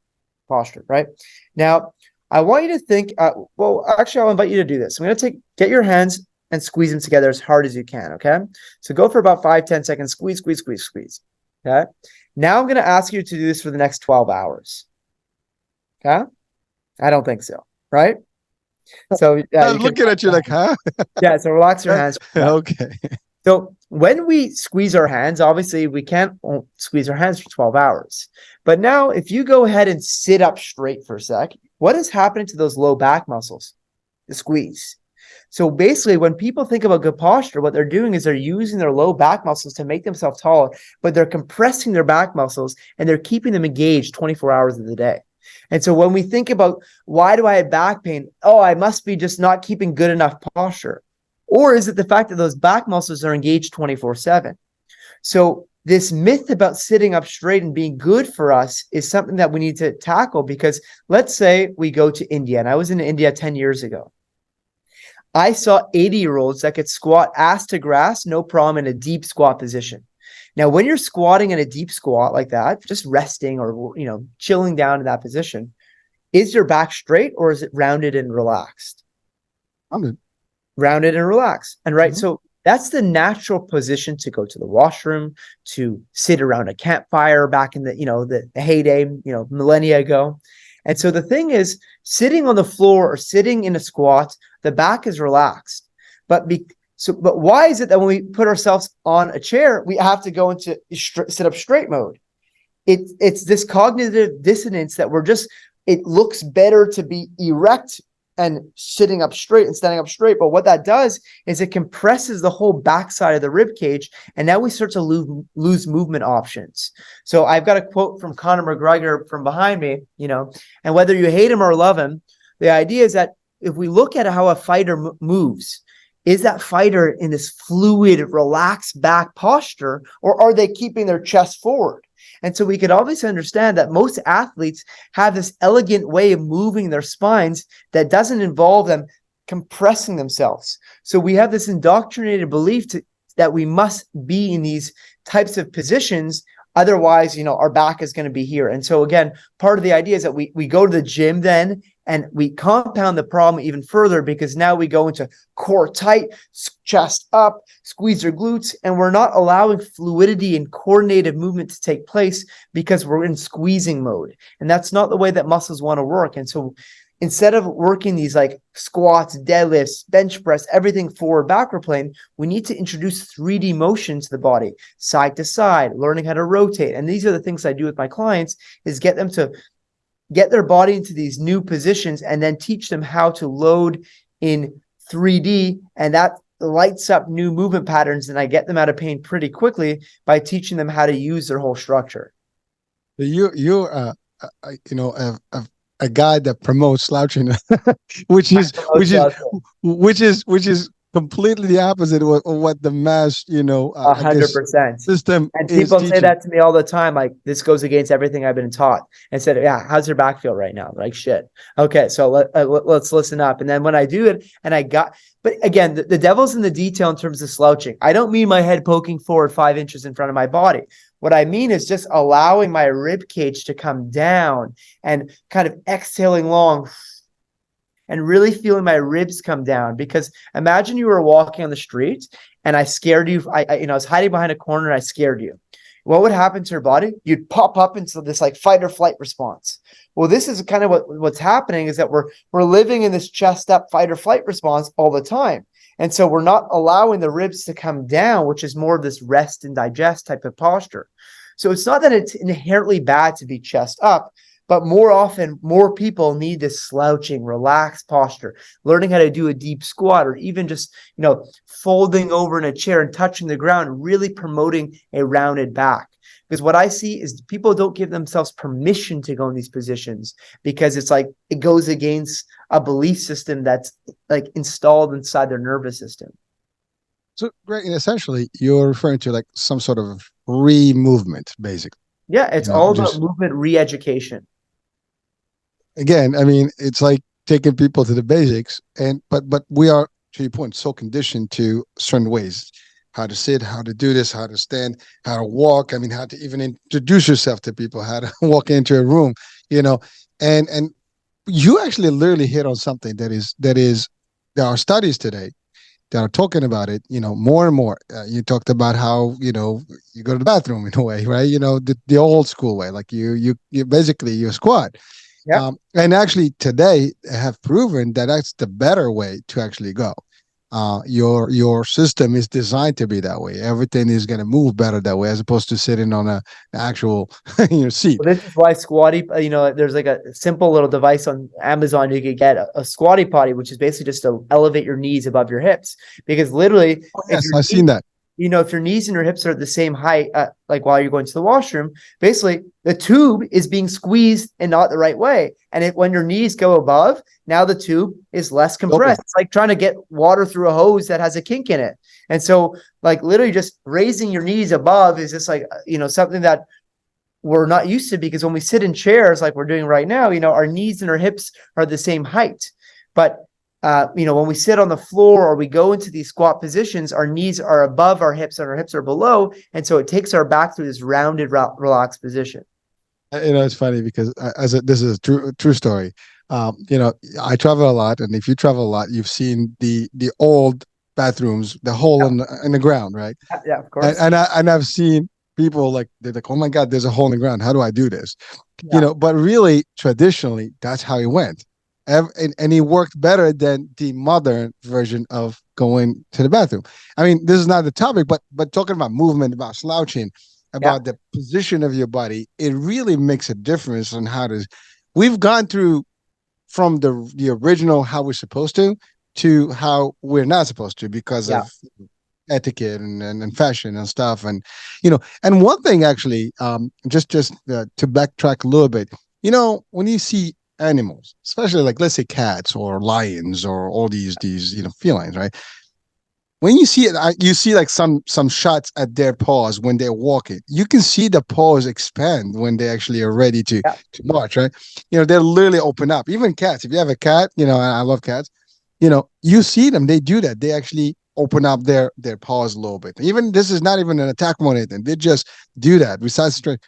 posture, right? Now, I want you to think, actually, I'll invite you to do this. I'm going to get your hands and squeeze them together as hard as you can, okay? So go for about 5-10 seconds, squeeze, squeeze, squeeze, squeeze, okay? Now I'm going to ask you to do this for the next 12 hours, okay? I don't think so, right? So I'm looking at you like, huh? Yeah, so relax your hands. Okay. So when we squeeze our hands, obviously we can't squeeze our hands for 12 hours. But now if you go ahead and sit up straight for a sec, what is happening to those low back muscles? The squeeze. So basically when people think about good posture, what they're doing is they're using their low back muscles to make themselves taller, but they're compressing their back muscles and they're keeping them engaged 24 hours of the day. And so when we think about why do I have back pain? Oh, I must be just not keeping good enough posture. Or is it the fact that those back muscles are engaged 24/7? So this myth about sitting up straight and being good for us is something that we need to tackle, because let's say we go to India, and I was in India 10 years ago. I saw 80-year-olds that could squat ass to grass, no problem, in a deep squat position. Now, when you're squatting in a deep squat like that, just resting or chilling down in that position, is your back straight or is it rounded and relaxed? Rounded and relaxed. And right, so that's the natural position to go to the washroom, to sit around a campfire back in the heyday, millennia ago. And so the thing is, sitting on the floor or sitting in a squat, the back is relaxed. But why is it that when we put ourselves on a chair, we have to go into sit up straight mode? It's this cognitive dissonance that it looks better to be erect and sitting up straight and standing up straight. But what that does is it compresses the whole backside of the rib cage. And now we start to lose movement options. So I've got a quote from Conor McGregor from behind me, and whether you hate him or love him, the idea is that if we look at how a fighter moves, is that fighter in this fluid, relaxed back posture, or are they keeping their chest forward? And so we could obviously understand that most athletes have this elegant way of moving their spines that doesn't involve them compressing themselves. So we have this indoctrinated belief that we must be in these types of positions. Otherwise, our back is going to be here. And so again, part of the idea is that we go to the gym then and we compound the problem even further, because now we go into core tight, chest up, squeeze your glutes, and we're not allowing fluidity and coordinated movement to take place because we're in squeezing mode. And that's not the way that muscles want to work. And so instead of working these like squats, deadlifts, bench press, everything forward, backward plane, we need to introduce 3D motion to the body, side to side, learning how to rotate. And these are the things I do with my clients, is get them to get their body into these new positions and then teach them how to load in 3D. And that lights up new movement patterns. And I get them out of pain pretty quickly by teaching them how to use their whole structure. You're a guy that promotes slouching, which is completely the opposite of what the mass, 100%. system And is people teaching. say that to me all the time. Like, this goes against everything I've been taught. And said, yeah, how's your back feel right now? Like, shit. Okay, so let's listen up. And then when I do it, but again, the devil's in the detail in terms of slouching. I don't mean my head poking forward 5 inches in front of my body. What I mean is just allowing my rib cage to come down and kind of exhaling long and really feeling my ribs come down. Because imagine you were walking on the street and I scared you. I was hiding behind a corner and I scared you. what would happen to your body? You'd pop up into this like fight or flight response. Well, this is kind of what's happening, is that we're living in this chest up fight or flight response all the time. And so we're not allowing the ribs to come down, which is more of this rest and digest type of posture. So it's not that it's inherently bad to be chest up, but more often, more people need this slouching, relaxed posture, learning how to do a deep squat, or even just, folding over in a chair and touching the ground, really promoting a rounded back. Because what I see is people don't give themselves permission to go in these positions, because it's like it goes against a belief system that's like installed inside their nervous system. So, Greg, essentially, you're referring to like some sort of re-movement, basically. Yeah, it's all about movement re-education. Again, I mean, it's like taking people to the basics, but we are, to your point, so conditioned to certain ways, how to sit, how to do this, how to stand, how to walk. I mean, how to even introduce yourself to people, how to walk into a room, and you actually literally hit on something that is there are studies today that are talking about it, more and more. You talked about how, you go to the bathroom in a way, right? The old school way, like you basically you squat. Yeah. And actually today have proven that that's the better way to actually go. Your system is designed to be that way. Everything is going to move better that way, as opposed to sitting on an actual seat. Well, this is why squatty, there's like a simple little device on Amazon you could get, a squatty potty, which is basically just to elevate your knees above your hips. Because literally, yes, I've seen that. If your knees and your hips are at the same height, like while you're going to the washroom, basically the tube is being squeezed and not the right way. And when your knees go above, now the tube is less compressed. Okay. It's like trying to get water through a hose that has a kink in it. And so like literally just raising your knees above is just like, something that we're not used to, because when we sit in chairs like we're doing right now, our knees and our hips are the same height. But when we sit on the floor or we go into these squat positions, our knees are above our hips and our hips are below. And so it takes our back through this rounded, relaxed position. It's funny because this is a true story. I travel a lot, and if you travel a lot, you've seen the old bathrooms, the hole in the ground, right? Yeah, of course. And I've seen people they're like, oh my God, there's a hole in the ground. How do I do this? Yeah. But really, traditionally, that's how it went. And it worked better than the modern version of going to the bathroom. I mean, this is not the topic, but talking about movement, about slouching, about the position of your body, it really makes a difference on how to. We've gone through from the original how we're supposed to how we're not supposed to, because of etiquette and fashion and stuff. And and one thing actually, just to backtrack a little bit, when you see animals, especially like, let's say, cats or lions or all these felines, right? When you see it, you see like some shots at their paws when they're walking. You can see the paws expand when they actually are ready to march, right? They'll literally open up. Even cats, if you have a cat, and I love cats, you see them, they do that. They actually open up their paws a little bit. Even this is not even an attack or anything. They just do that. Besides strength,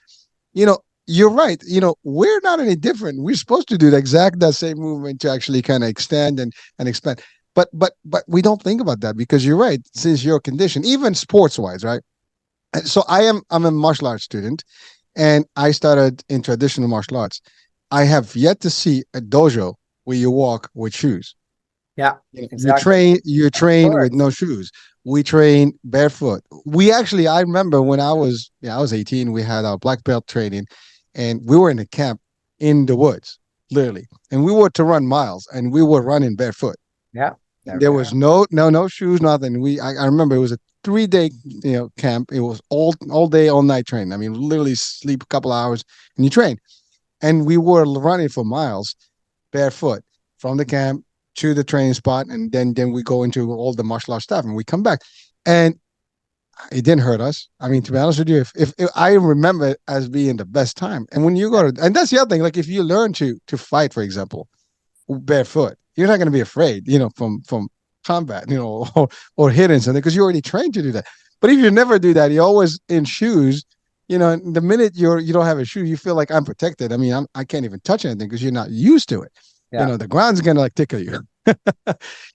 you're right. We're not any different. We're supposed to do that same movement to actually kind of extend and expand. But we don't think about that, because you're right. Since your condition, even sports wise, right? And so I'm a martial arts student, and I started in traditional martial arts. I have yet to see a dojo where you walk with shoes. Yeah, exactly. You train with no shoes. We train barefoot. I remember when I was 18, we had our black belt training, and we were in a camp in the woods, literally. And we were to run miles, and we were running barefoot. Yeah. There was no shoes, nothing. I remember it was a 3-day camp. It was all day, all night training. I mean, literally sleep a couple hours and you train. And we were running for miles barefoot from the camp to the training spot, and then we go into all the martial arts stuff, and we come back, and it didn't hurt us. I mean, to be honest with you, if I remember it as being the best time. And when you go to, and that's the other thing, like if you learn to fight, for example, barefoot, you're not going to be afraid, from combat, or hitting something, because you already trained to do that. But if you never do that, you're always in shoes. The minute you don't have a shoe, you feel like I'm protected. I mean, I can't even touch anything because you're not used to it. Yeah. The ground's gonna tickle you. Well,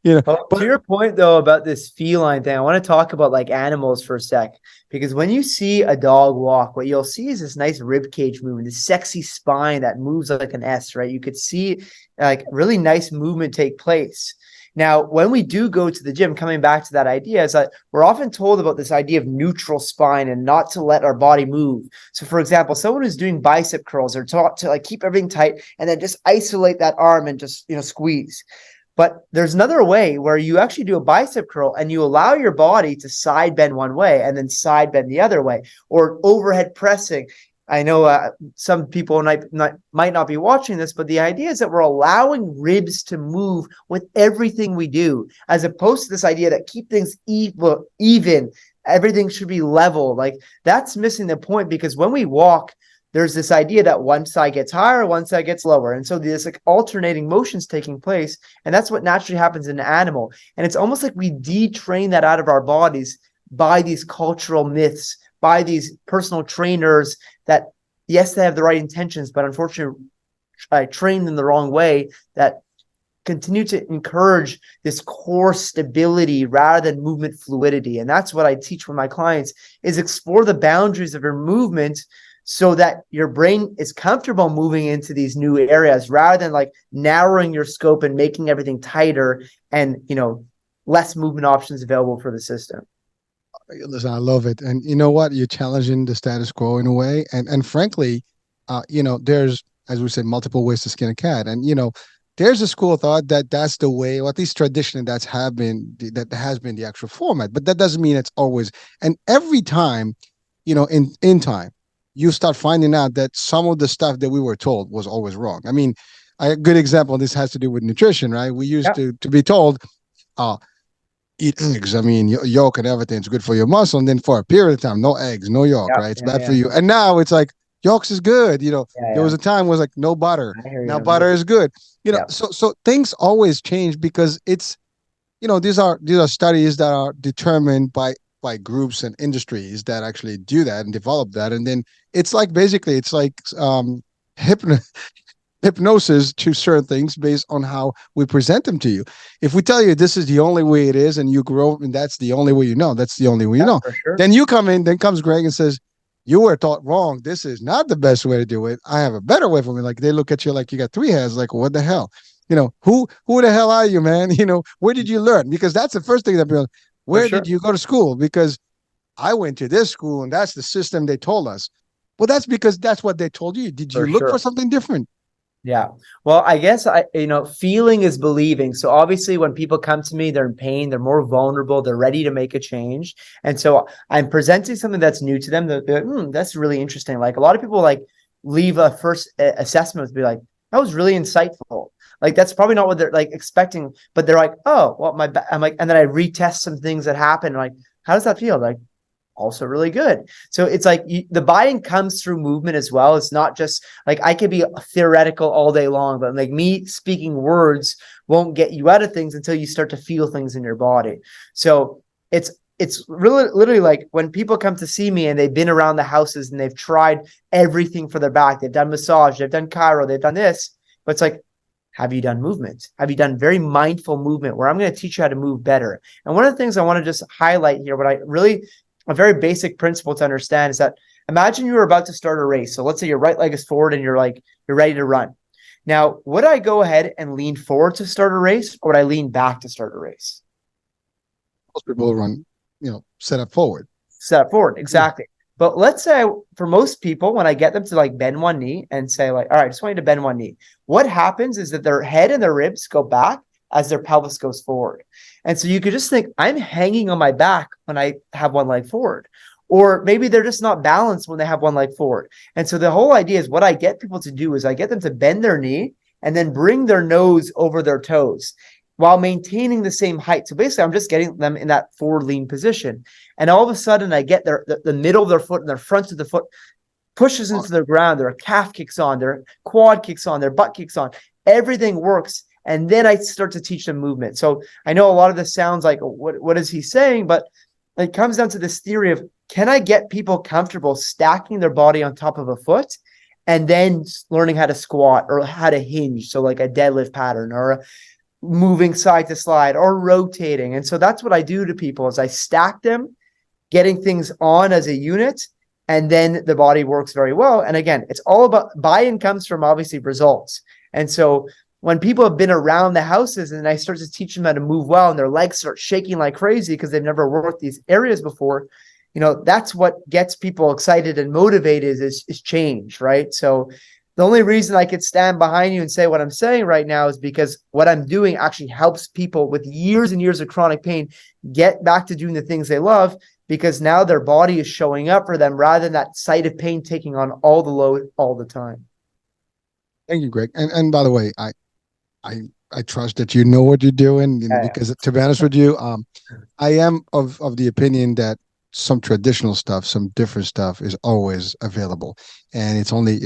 to But your point though about this feline thing, I want to talk about like animals for a sec. Because when you see a dog walk, what you'll see is this nice rib cage movement, this sexy spine that moves like an S, right? You could see like really nice movement take place. Now, when we do go to the gym, coming back to that idea, is that we're often told about this idea of neutral spine and not to let our body move. So, for example, someone who's doing bicep curls are taught to like keep everything tight and then just isolate that arm and just squeeze. But there's another way where you actually do a bicep curl and you allow your body to side bend one way and then side bend the other way, or overhead pressing. I know some people might not be watching this, but the idea is that we're allowing ribs to move with everything we do, as opposed to this idea that keep things even, everything should be level. Like that's missing the point, because when we walk, there's this idea that one side gets higher, one side gets lower. And so there's like alternating motions taking place. And that's what naturally happens in an animal. And it's almost like we detrain that out of our bodies by these cultural myths, by these personal trainers that, yes, they have the right intentions, but unfortunately, I trained them the wrong way, that continue to encourage this core stability rather than movement fluidity. And that's what I teach with my clients, is explore the boundaries of your movement so that your brain is comfortable moving into these new areas, rather than like narrowing your scope and making everything tighter and, less movement options available for the system. listen, I love it. And you know what? You're challenging the status quo in a way. And frankly, there's, as we said, multiple ways to skin a cat. And, there's a school of thought that that's the way, or at least traditionally that has been the actual format. But that doesn't mean it's always. And every time, in time, you start finding out that some of the stuff that we were told was always wrong. I mean, a good example, this has to do with nutrition, right? We used to be told, eat eggs. I mean, yolk and everything is good for your muscle. And then for a period of time, no eggs, no yolk, right? It's bad for you. And now it's like, yolks is good. There was a time was like no butter. Now butter is good. So things always change, because it's, these are studies that are determined by groups and industries that actually do that and develop that. And then it's like, basically, it's like hypnosis to certain things based on how we present them to you. If we tell you this is the only way it is, and you grow up and that's the only way that's the only way for sure. Then you come in, then comes Greg and says, you were taught wrong. This is not the best way to do it. I have a better way for me. Like they look at you like you got three heads, like, what the hell? Who the hell are you, man? Where did you learn? Because that's the first thing that people, where did you go to school? Because I went to this school and that's the system they told us. Well, that's because that's what they told you. Did you look for something different? Yeah. Well, I guess feeling is believing. So obviously when people come to me, they're in pain, they're more vulnerable, they're ready to make a change. And so I'm presenting something that's new to them. They're like, that's really interesting. Like a lot of people like leave a first assessment to be like, that was really insightful. Like that's probably not what they're like expecting, but they're like, oh, well, I'm like, and then I retest some things that happen. Like, how does that feel? Like, also really good. So it's like the buy-in comes through movement as well. It's not just like I could be theoretical all day long, but like me speaking words won't get you out of things until you start to feel things in your body. So it's really literally like when people come to see me and they've been around the houses and they've tried everything for their back. They've done massage, they've done chiro, they've done this, but it's like, have you done movement? Have you done very mindful movement where I'm going to teach you how to move better? And one of the things I want to just highlight here, a very basic principle to understand is that imagine you were about to start a race. So let's say your right leg is forward and you're ready to run. Now, would I go ahead and lean forward to start a race, or would I lean back to start a race? Most people run, set up forward. Set up forward, exactly. But let's say for most people, when I get them to like bend one knee and say like, all right, I just want you to bend one knee. What happens is that their head and their ribs go back as their pelvis goes forward. And so you could just think, I'm hanging on my back when I have one leg forward. Or maybe they're just not balanced when they have one leg forward. And so the whole idea is what I get people to do is I get them to bend their knee and then bring their nose over their toes while maintaining the same height. So basically, I'm just getting them in that forward lean position. And all of a sudden, I get the middle of their foot and their front of the foot pushes into the ground. Their calf kicks on, their quad kicks on, their butt kicks on. Everything works. And then I start to teach them movement. So I know a lot of this sounds like, what is he saying? But it comes down to this theory of, can I get people comfortable stacking their body on top of a foot and then learning how to squat or how to hinge? So like a deadlift pattern or moving side to side or rotating. And so that's what I do to people is I stack them, getting things on as a unit, and then the body works very well. And again, it's all about buy-in comes from obviously results. And so when people have been around the houses and I start to teach them how to move well and their legs start shaking like crazy because they've never worked these areas before, that's what gets people excited and motivated is change, right? So the only reason I could stand behind you and say what I'm saying right now is because what I'm doing actually helps people with years and years of chronic pain get back to doing the things they love, because now their body is showing up for them rather than that site of pain taking on all the load all the time. Thank you, Greg. And by the way, I trust that you know what you're doing, because to be honest with you, I am of the opinion that some traditional stuff, some different stuff is always available, and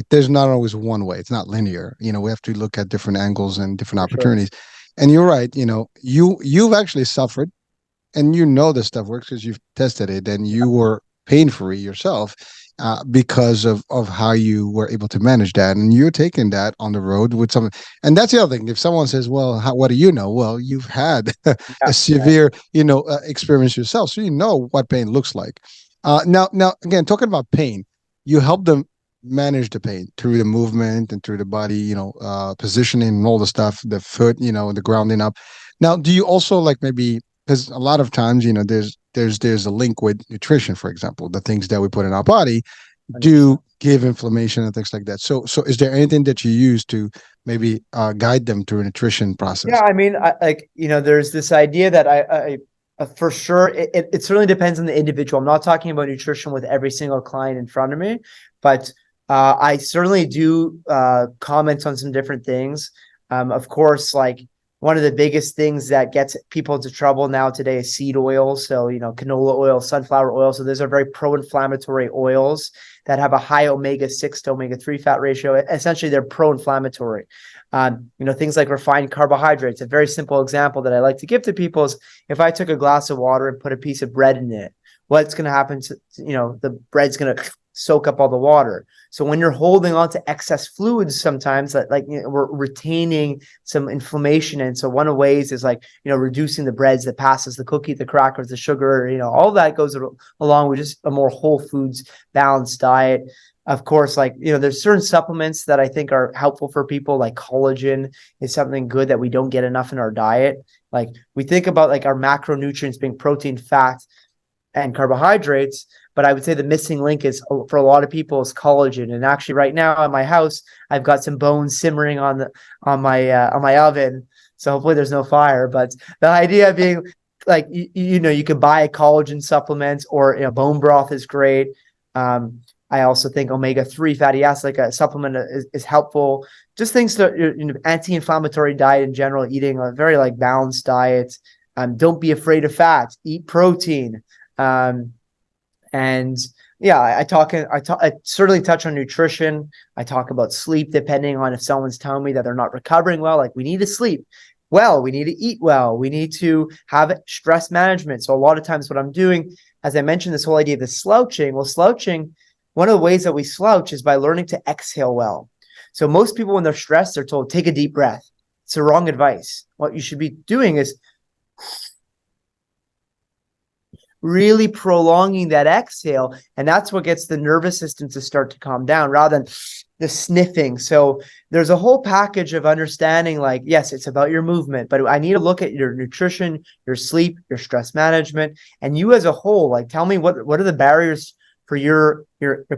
there's not always one way. It's not linear. We have to look at different angles and different opportunities. Sure. And you're right. You've actually suffered, and this stuff works because you've tested it, and you were pain-free yourself. Because of how you were able to manage that, and you're taking that on the road with someone. And that's the other thing. If someone says, "Well, what do you know?" Well, you've had a severe, experience yourself, so you know what pain looks like. Now, again, talking about pain, you help them manage the pain through the movement and through the body, positioning and all the stuff, the foot, the grounding up. Now, do you also maybe, because a lot of times, there's a link with nutrition, for example, the things that we put in our body do give inflammation and things like that. So is there anything that you use to maybe guide them through a nutrition process? Yeah, I mean, there's this idea that I for sure, it certainly depends on the individual. I'm not talking about nutrition with every single client in front of me, but I certainly do comment on some different things. Of course, one of the biggest things that gets people into trouble now today is seed oil. So, canola oil, sunflower oil. So those are very pro-inflammatory oils that have a high omega-6 to omega-3 fat ratio. Essentially, they're pro-inflammatory. Things like refined carbohydrates. A very simple example that I like to give to people is if I took a glass of water and put a piece of bread in it, what's going to happen to, the bread's going to soak up all the water. So when you're holding on to excess fluids, sometimes we're retaining some inflammation. And so one of the ways is reducing the breads that passes the cookie, the crackers, the sugar, all that goes along with just a more whole foods balanced diet. Of course, there's certain supplements that I think are helpful for people, like collagen is something good that we don't get enough in our diet. We think about our macronutrients being protein, fat, and carbohydrates, but I would say the missing link is for a lot of people is collagen. And actually, right now in my house, I've got some bones simmering on my oven. So hopefully there's no fire. But the idea being, you can buy a collagen supplement, or bone broth is great. I also think omega-3 fatty acids, a supplement, is helpful. Just things to anti-inflammatory diet in general, eating a very balanced diet. Don't be afraid of fat. Eat protein. And yeah, I certainly touch on nutrition. I talk about sleep, depending on if someone's telling me that they're not recovering well. We need to sleep well, we need to eat well, we need to have stress management. So a lot of times what I'm doing, as I mentioned, this whole idea of the slouching. Well, slouching, one of the ways that we slouch is by learning to exhale well. So most people, when they're stressed, they're told, take a deep breath. It's the wrong advice. What you should be doing is really prolonging that exhale. And that's what gets the nervous system to start to calm down rather than the sniffing. So there's a whole package of understanding, yes, it's about your movement, but I need to look at your nutrition, your sleep, your stress management, and you as a whole. Tell me what are the barriers for your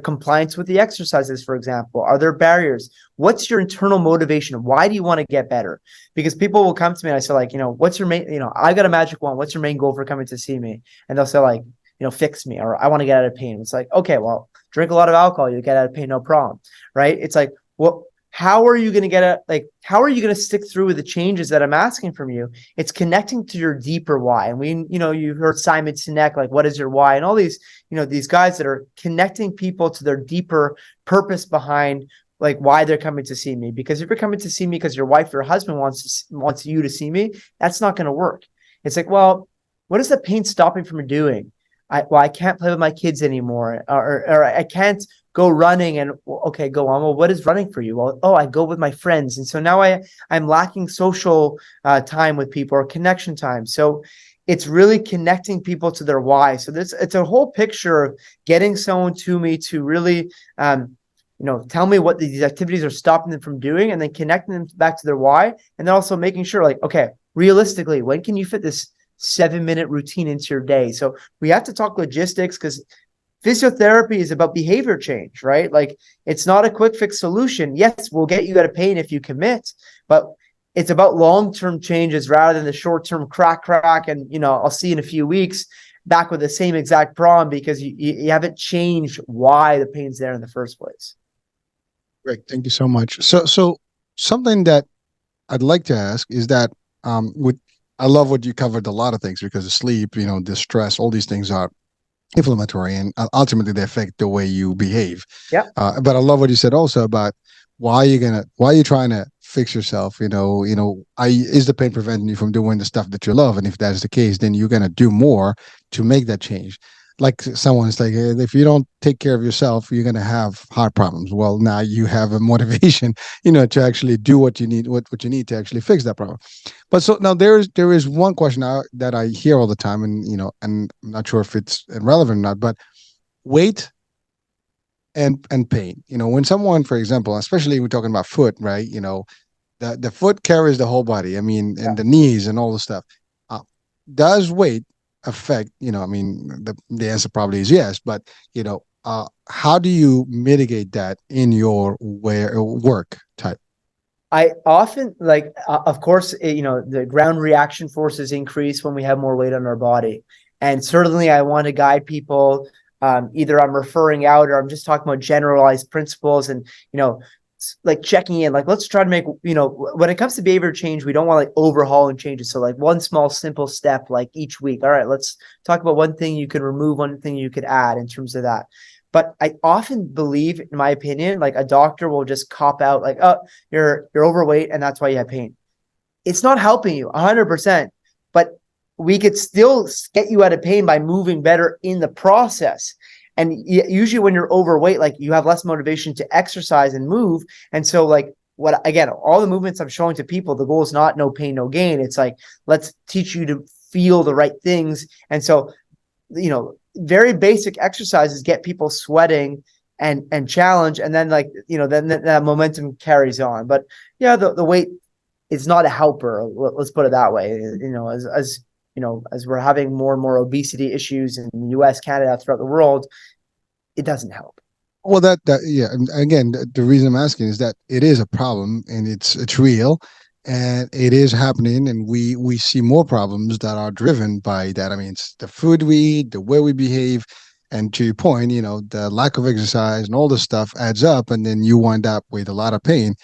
compliance with the exercises, for example? Are there barriers? What's your internal motivation? Why do you want to get better? Because people will come to me and I say, what's your main, I got a magic wand. What's your main goal for coming to see me? And they'll say fix me, or I want to get out of pain. It's okay, well, drink a lot of alcohol, you get out of pain, no problem. Right? It's well, how are you going to how are you going to stick through with the changes that I'm asking from you? It's connecting to your deeper why. And you heard Simon Sinek, what is your why? And all these, these guys that are connecting people to their deeper purpose behind why they're coming to see me. Because if you're coming to see me because your wife or husband wants you to see me, that's not going to work. It's well, what is the pain stopping from doing? I can't play with my kids anymore, or I can't go running and okay, go on. Well, what is running for you? Well, oh, I go with my friends. And so now I'm lacking social time with people or connection time. So it's really connecting people to their why. So it's a whole picture of getting someone to me to really, tell me what these activities are stopping them from doing, and then connecting them back to their why. And then also making sure like, okay, realistically, when can you fit this 7-minute routine into your day? So we have to talk logistics, because physiotherapy is about behavior change, right? Like, it's not a quick fix solution. Yes, we'll get you out of pain if you commit, but it's about long-term changes rather than the short-term crack. And, I'll see you in a few weeks back with the same exact problem because you haven't changed why the pain's there in the first place. Great, thank you so much. So something that I'd like to ask is that with I love what you covered, a lot of things, because of sleep, the stress, all these things are inflammatory, and ultimately they affect the way you behave. Yeah. But I love what you said also about why are you trying to fix yourself? Is the pain preventing you from doing the stuff that you love? And if that's the case, then you're gonna do more to make that change. Like someone's like, if you don't take care of yourself, you're gonna have heart problems. Well, now you have a motivation, to actually do what you need, what you need to actually fix that problem. But so now there is one question that I hear all the time, and and I'm not sure if it's relevant or not, but weight and pain. When someone, for example, especially we're talking about foot, right? The foot carries the whole body. I mean, and the knees and all the stuff. Does weight affect? The answer probably is yes, but how do you mitigate that in your work type? I often of course, the ground reaction forces increase when we have more weight on our body. And certainly I want to guide people. Either I'm referring out or I'm just talking about generalized principles and, like checking in, like, let's try to make, when it comes to behavior change, we don't want like overhauling changes. So like one small, simple step, like each week. All right, let's talk about one thing you could remove, one thing you could add in terms of that. But I often believe, in my opinion, like a doctor will just cop out like, oh, you're overweight and that's why you have pain. It's not helping you 100%, but we could still get you out of pain by moving better in the process. And usually when you're overweight, like you have less motivation to exercise and move. And so like all the movements I'm showing to people, the goal is not no pain, no gain. It's like, let's teach you to feel the right things. And so, very basic exercises get people sweating and challenge. And then then that momentum carries on. But yeah, the weight is not a helper. Let's put it that way. As we're having more and more obesity issues in the US, Canada, throughout the world, it doesn't help. Well, yeah. And again, the reason I'm asking is that it is a problem, and it's real, and it is happening, and we see more problems that are driven by that. I mean, it's the food we eat, the way we behave, and to your point, the lack of exercise and all this stuff adds up, and then you wind up with a lot of pain,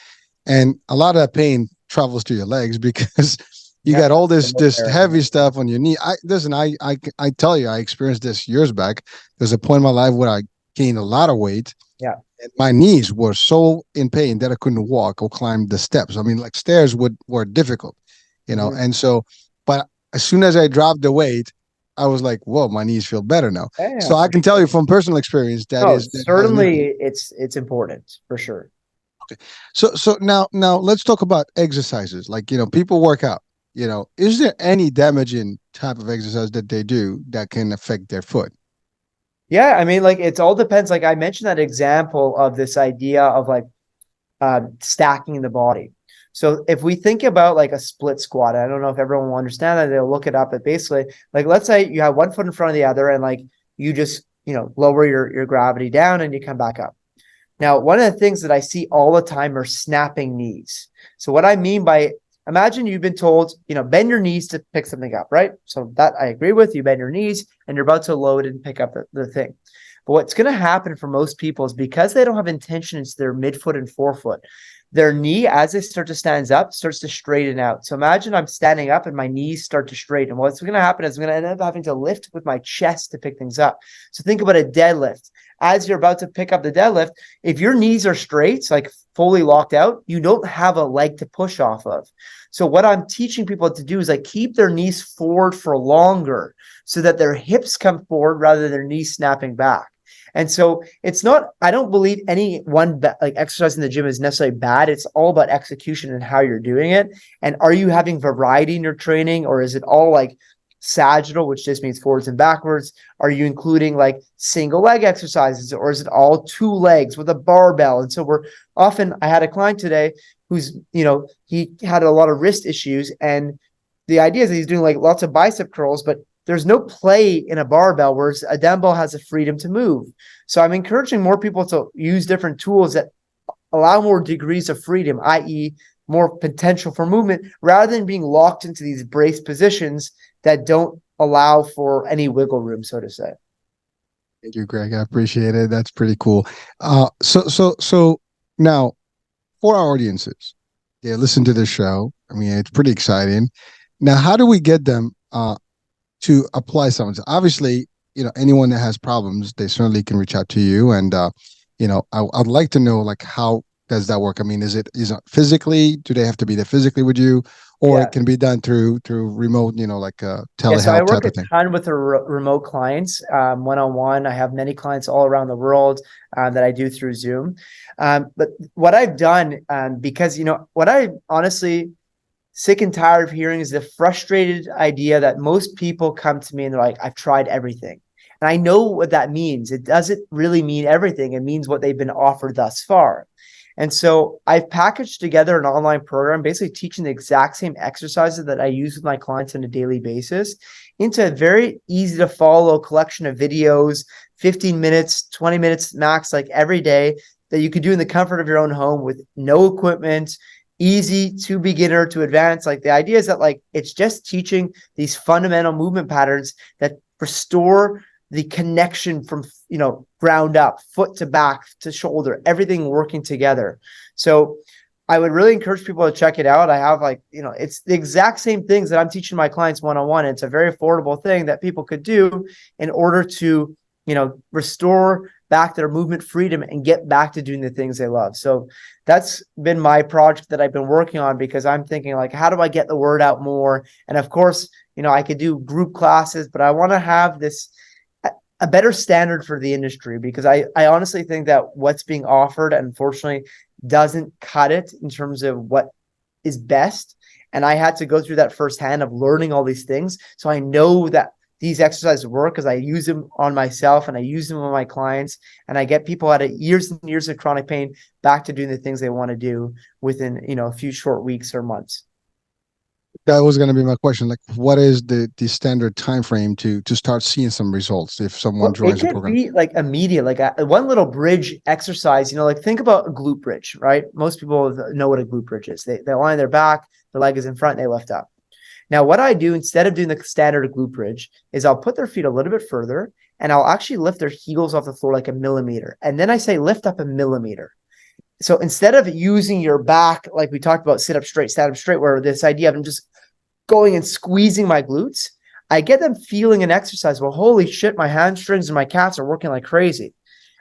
and a lot of that pain travels to your legs because you got all this heavy stuff on your knee. I tell you, I experienced this years back. There's a point in my life where I gained a lot of weight. Yeah. And my knees were so in pain that I couldn't walk or climb the steps. I mean, like stairs were difficult, Mm-hmm. And so, but as soon as I dropped the weight, I was like, whoa, my knees feel better now. Yeah, so I can tell you from personal experience that certainly it's important for sure. Okay. So now let's talk about exercises. Like, people work out. Is there any damaging type of exercise that they do that can affect their foot? Yeah, I mean, like it all depends. Like I mentioned that example of this idea of like stacking the body. So if we think about like a split squat, I don't know if everyone will understand that, they'll look it up, but basically, like let's say you have one foot in front of the other and like you just lower your gravity down and you come back up. Now, one of the things that I see all the time are snapping knees. So what I mean by, imagine you've been told, bend your knees to pick something up, right? So that I agree with. You bend your knees and you're about to load and pick up the thing. But what's going to happen for most people is because they don't have intention into their midfoot and forefoot, their knee, as it starts to stand up, starts to straighten out. So imagine I'm standing up and my knees start to straighten. What's going to happen is I'm going to end up having to lift with my chest to pick things up. So think about a deadlift. As you're about to pick up the deadlift, if your knees are straight, like fully locked out, you don't have a leg to push off of. So what I'm teaching people to do is like keep their knees forward for longer so that their hips come forward rather than their knees snapping back. And so it's not, I don't believe any one like exercise in the gym is necessarily bad. It's all about execution and how you're doing it. And are you having variety in your training, or is it all like sagittal, which just means forwards and backwards? Are you including like single leg exercises, or is it all two legs with a barbell? And so I had a client today who's, he had a lot of wrist issues, and the idea is that he's doing like lots of bicep curls, but there's no play in a barbell, whereas a dumbbell has the freedom to move. So I'm encouraging more people to use different tools that allow more degrees of freedom, i.e. more potential for movement, rather than being locked into these brace positions that don't allow for any wiggle room, so to say. Thank you, Greg. I appreciate it. That's pretty cool. So now for our audiences, listen to this show. I mean, it's pretty exciting. Now, how do we get them to apply something? Obviously, anyone that has problems, they certainly can reach out to you. And I'd like to know, like, how does that work? I mean, is it physically? Do they have to be there physically with you, or it can be done through remote? Like telehealth so I work type of thing. a ton with the remote clients, one-on-one. I have many clients all around the world that I do through Zoom. But what I've done, because what I honestly sick and tired of hearing is the frustrated idea that most people come to me and they're like, I've tried everything. And I know what that means. It doesn't really mean everything. It means what they've been offered thus far. And so I've packaged together an online program, basically teaching the exact same exercises that I use with my clients on a daily basis into a very easy to follow collection of videos, 15 minutes, 20 minutes max, like every day, that you could do in the comfort of your own home with no equipment, easy to beginner to advanced. Like the idea is that like it's just teaching these fundamental movement patterns that restore the connection from ground up, foot to back to shoulder, everything working together. So I would really encourage people to check it out. I have it's the exact same things that I'm teaching my clients one-on-one. It's a very affordable thing that people could do in order to restore back their movement freedom and get back to doing the things they love. So that's been my project that I've been working on, because I'm thinking like, how do I get the word out more? And of course, I could do group classes, but I want to have a better standard for the industry, because I honestly think that what's being offered, unfortunately, doesn't cut it in terms of what is best. And I had to go through that firsthand of learning all these things. So I know that these exercises work because I use them on myself and I use them on my clients, and I get people out of years and years of chronic pain back to doing the things they want to do within, a few short weeks or months. That was going to be my question. Like, what is the standard time frame to start seeing some results if someone joins the program? It could be like immediate, like one little bridge exercise, like think about a glute bridge, right? Most people know what a glute bridge is. They lie on their back, their leg is in front, they lift up. Now, what I do instead of doing the standard glute bridge is I'll put their feet a little bit further and I'll actually lift their heels off the floor like a millimeter. And then I say lift up a millimeter. So instead of using your back, like we talked about, sit up straight, stand up straight, where this idea of I'm just going and squeezing my glutes, I get them feeling an exercise. Well, holy shit, my hamstrings and my calves are working like crazy.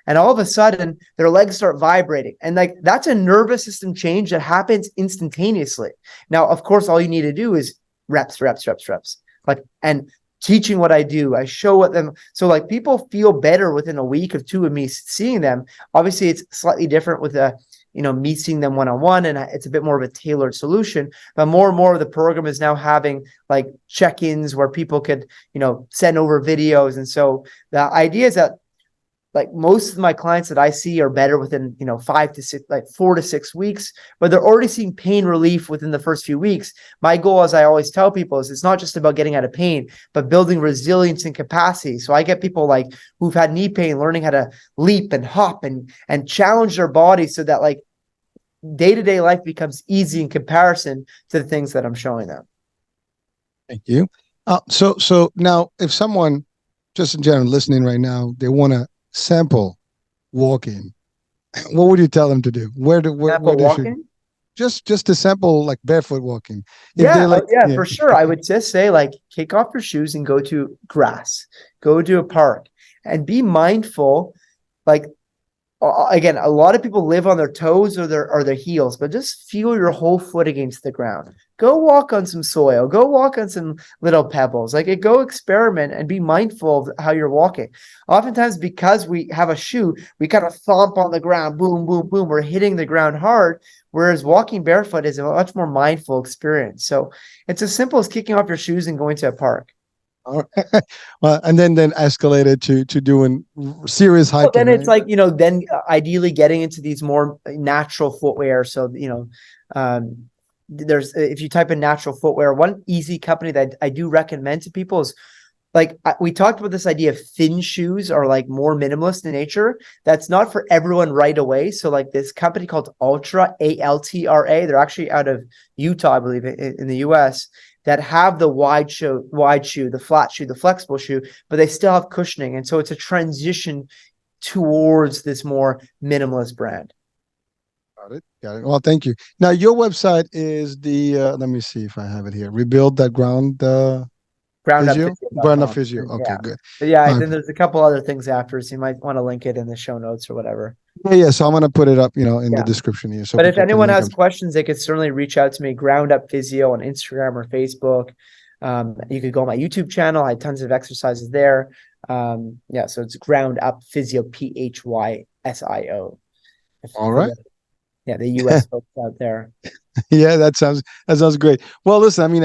And all of a sudden, their legs start vibrating. And like that's a nervous system change that happens instantaneously. Now, of course, all you need to do is reps. Like, and teaching what I do, I show what them. So like people feel better within a week or two of me seeing them. Obviously, it's slightly different with me seeing them one-on-one, and it's a bit more of a tailored solution. But more and more of the program is now having like check-ins where people could, send over videos. And so the idea is that like most of my clients that I see are better within, 4 to 6 weeks, but they're already seeing pain relief within the first few weeks. My goal, as I always tell people, is it's not just about getting out of pain, but building resilience and capacity. So I get people like who've had knee pain, learning how to leap and hop and challenge their body so that like day-to-day life becomes easy in comparison to the things that I'm showing them. Thank you. So now if someone just in general listening right now, they want to sample walking, what would you tell them to do? Where they should just to sample like barefoot walking? For sure. I would just say like kick off your shoes and go to grass, go to a park, and be mindful. Like again, a lot of people live on their toes or their heels, but just feel your whole foot against the ground. Go walk on some soil. Go walk on some little pebbles. Like, go experiment and be mindful of how you're walking. Oftentimes, because we have a shoe, we kind of thump on the ground, boom, boom, boom. We're hitting the ground hard, whereas walking barefoot is a much more mindful experience. So it's as simple as kicking off your shoes and going to a park. All right. Well, and then escalated to doing serious hiking. Well, then it's right? like, then ideally getting into these more natural footwear. So, there's, if you type in natural footwear, one easy company that I do recommend to people is, like, we talked about this idea of thin shoes are like more minimalist in nature. That's not for everyone right away. So like this company called Ultra, ALTRA, they're actually out of Utah, I believe, in the US, that have the wide shoe, the flat shoe, the flexible shoe, but they still have cushioning. And so it's a transition towards this more minimalist brand. Got it. Well, thank you. Now, your website is let me see if I have it here. Rebuild that ground. Ground up physio. Okay, good. But yeah, then there's a couple other things after, so you might want to link it in the show notes or whatever. Yeah. So I'm going to put it up, in the description here. So but if anyone has questions, they could certainly reach out to me, Ground Up Physio on Instagram or Facebook. You could go on my YouTube channel. I have tons of exercises there. So it's Ground Up Physio, PHYSIO. All right. Yeah, the US folks out there. Yeah, that sounds great. Well, listen, I mean,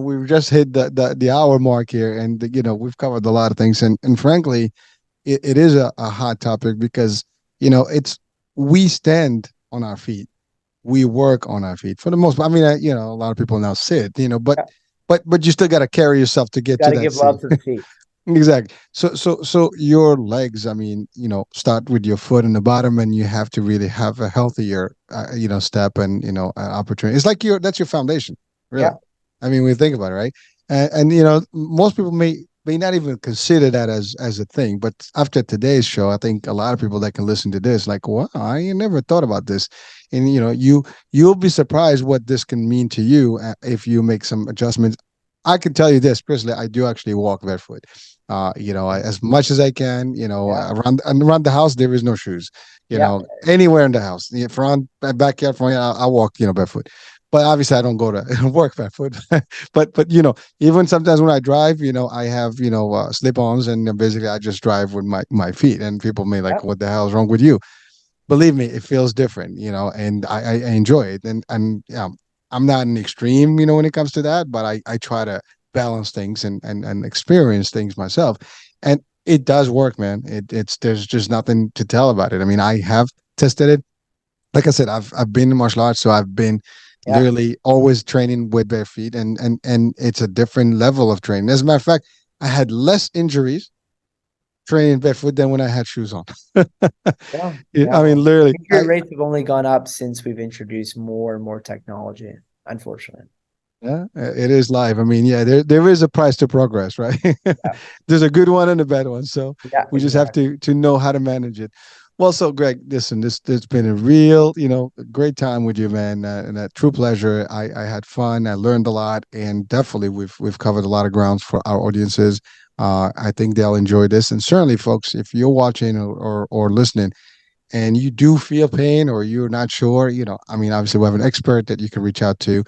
we've just hit the hour mark here, and we've covered a lot of things, and frankly, it is a hot topic because we stand on our feet, we work on our feet for the most part. I mean, a lot of people now sit, but you still got to carry yourself to get to that. Got to give love to the feet. Exactly. So your legs, I mean, start with your foot in the bottom, and you have to really have a healthier, step and, opportunity. It's like that's your foundation. Really. Yeah. I mean, when you think about it, right? And most people may not even consider that as a thing, but after today's show, I think a lot of people that can listen to this, like, wow, I never thought about this. And, you'll be surprised what this can mean to you if you make some adjustments. I can tell you this personally, I do actually walk barefoot. As much as I can, around the house, there is no shoes, anywhere in the house, front, backyard, I walk, barefoot. But obviously I don't go to work barefoot, but even sometimes when I drive, I have, slip-ons, and basically I just drive with my feet, and people may like, what the hell is wrong with you? Believe me, it feels different, and I enjoy it. And I'm not an extreme, when it comes to that, but I try to balance things and experience things myself. And it does work, man. There's just nothing to tell about it. I mean, I have tested it. Like I said, I've been in martial arts, so I've been literally always training with bare feet, and it's a different level of training. As a matter of fact, I had less injuries training barefoot than when I had shoes on. I mean, literally, injury rates have only gone up since we've introduced more and more technology, unfortunately. Yeah, it is live. I mean, there is a price to progress, right? There's a good one and a bad one. So we just have to know how to manage it. Well, so Greg, listen, it's been a real, great time with you, man, and a true pleasure. I had fun. I learned a lot, and definitely we've covered a lot of grounds for our audiences. I think they'll enjoy this, and certainly, folks, if you're watching or listening, and you do feel pain or you're not sure, obviously we have an expert that you can reach out to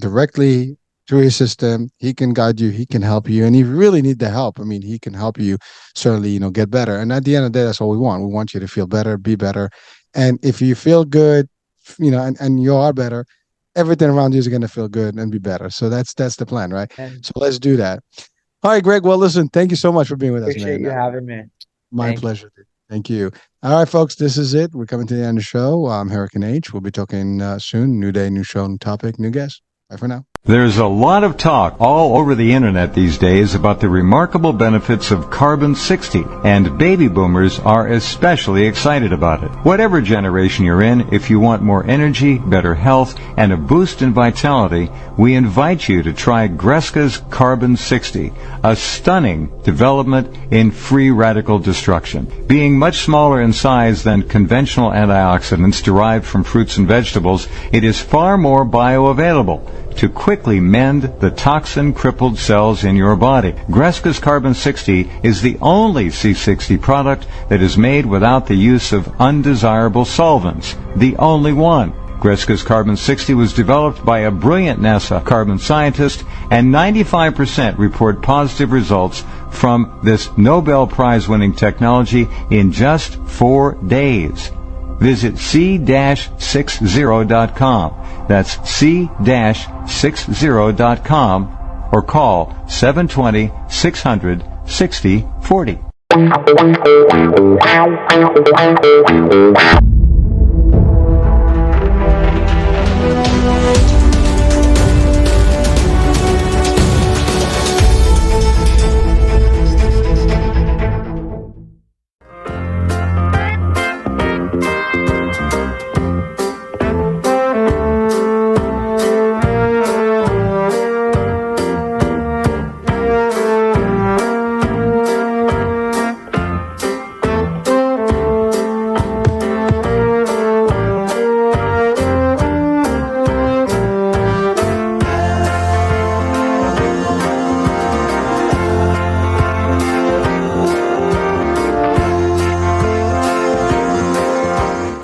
directly through his system. He can guide you, he can help you, and if you really need the help, he can help you certainly, get better. And at the end of the day, that's all we want. We want you to feel better, be better. And if you feel good, and you are better, everything around you is going to feel good and be better. So that's the plan, right? So let's do that. All right, Greg. Well, listen, thank you so much for being with us, man. Appreciate you having me. My pleasure. Thank you. All right, folks, this is it. We're coming to the end of the show. I'm Hurricane H. We'll be talking soon. New day, new show, new topic, new guest. Bye for now. There's a lot of talk all over the internet these days about the remarkable benefits of carbon-60, and baby boomers are especially excited about it. Whatever generation you're in, if you want more energy, better health, and a boost in vitality, we invite you to try Greska's Carbon-60, a stunning development in free radical destruction. Being much smaller in size than conventional antioxidants derived from fruits and vegetables, it is far more bioavailable. to quickly mend the toxin-crippled cells in your body. Greska's Carbon 60 is the only C60 product that is made without the use of undesirable solvents. The only one. Greska's Carbon 60 was developed by a brilliant NASA carbon scientist, and 95% report positive results from this Nobel Prize-winning technology in just 4 days. Visit c-60.com. That's c-60.com or call 720-600-6040.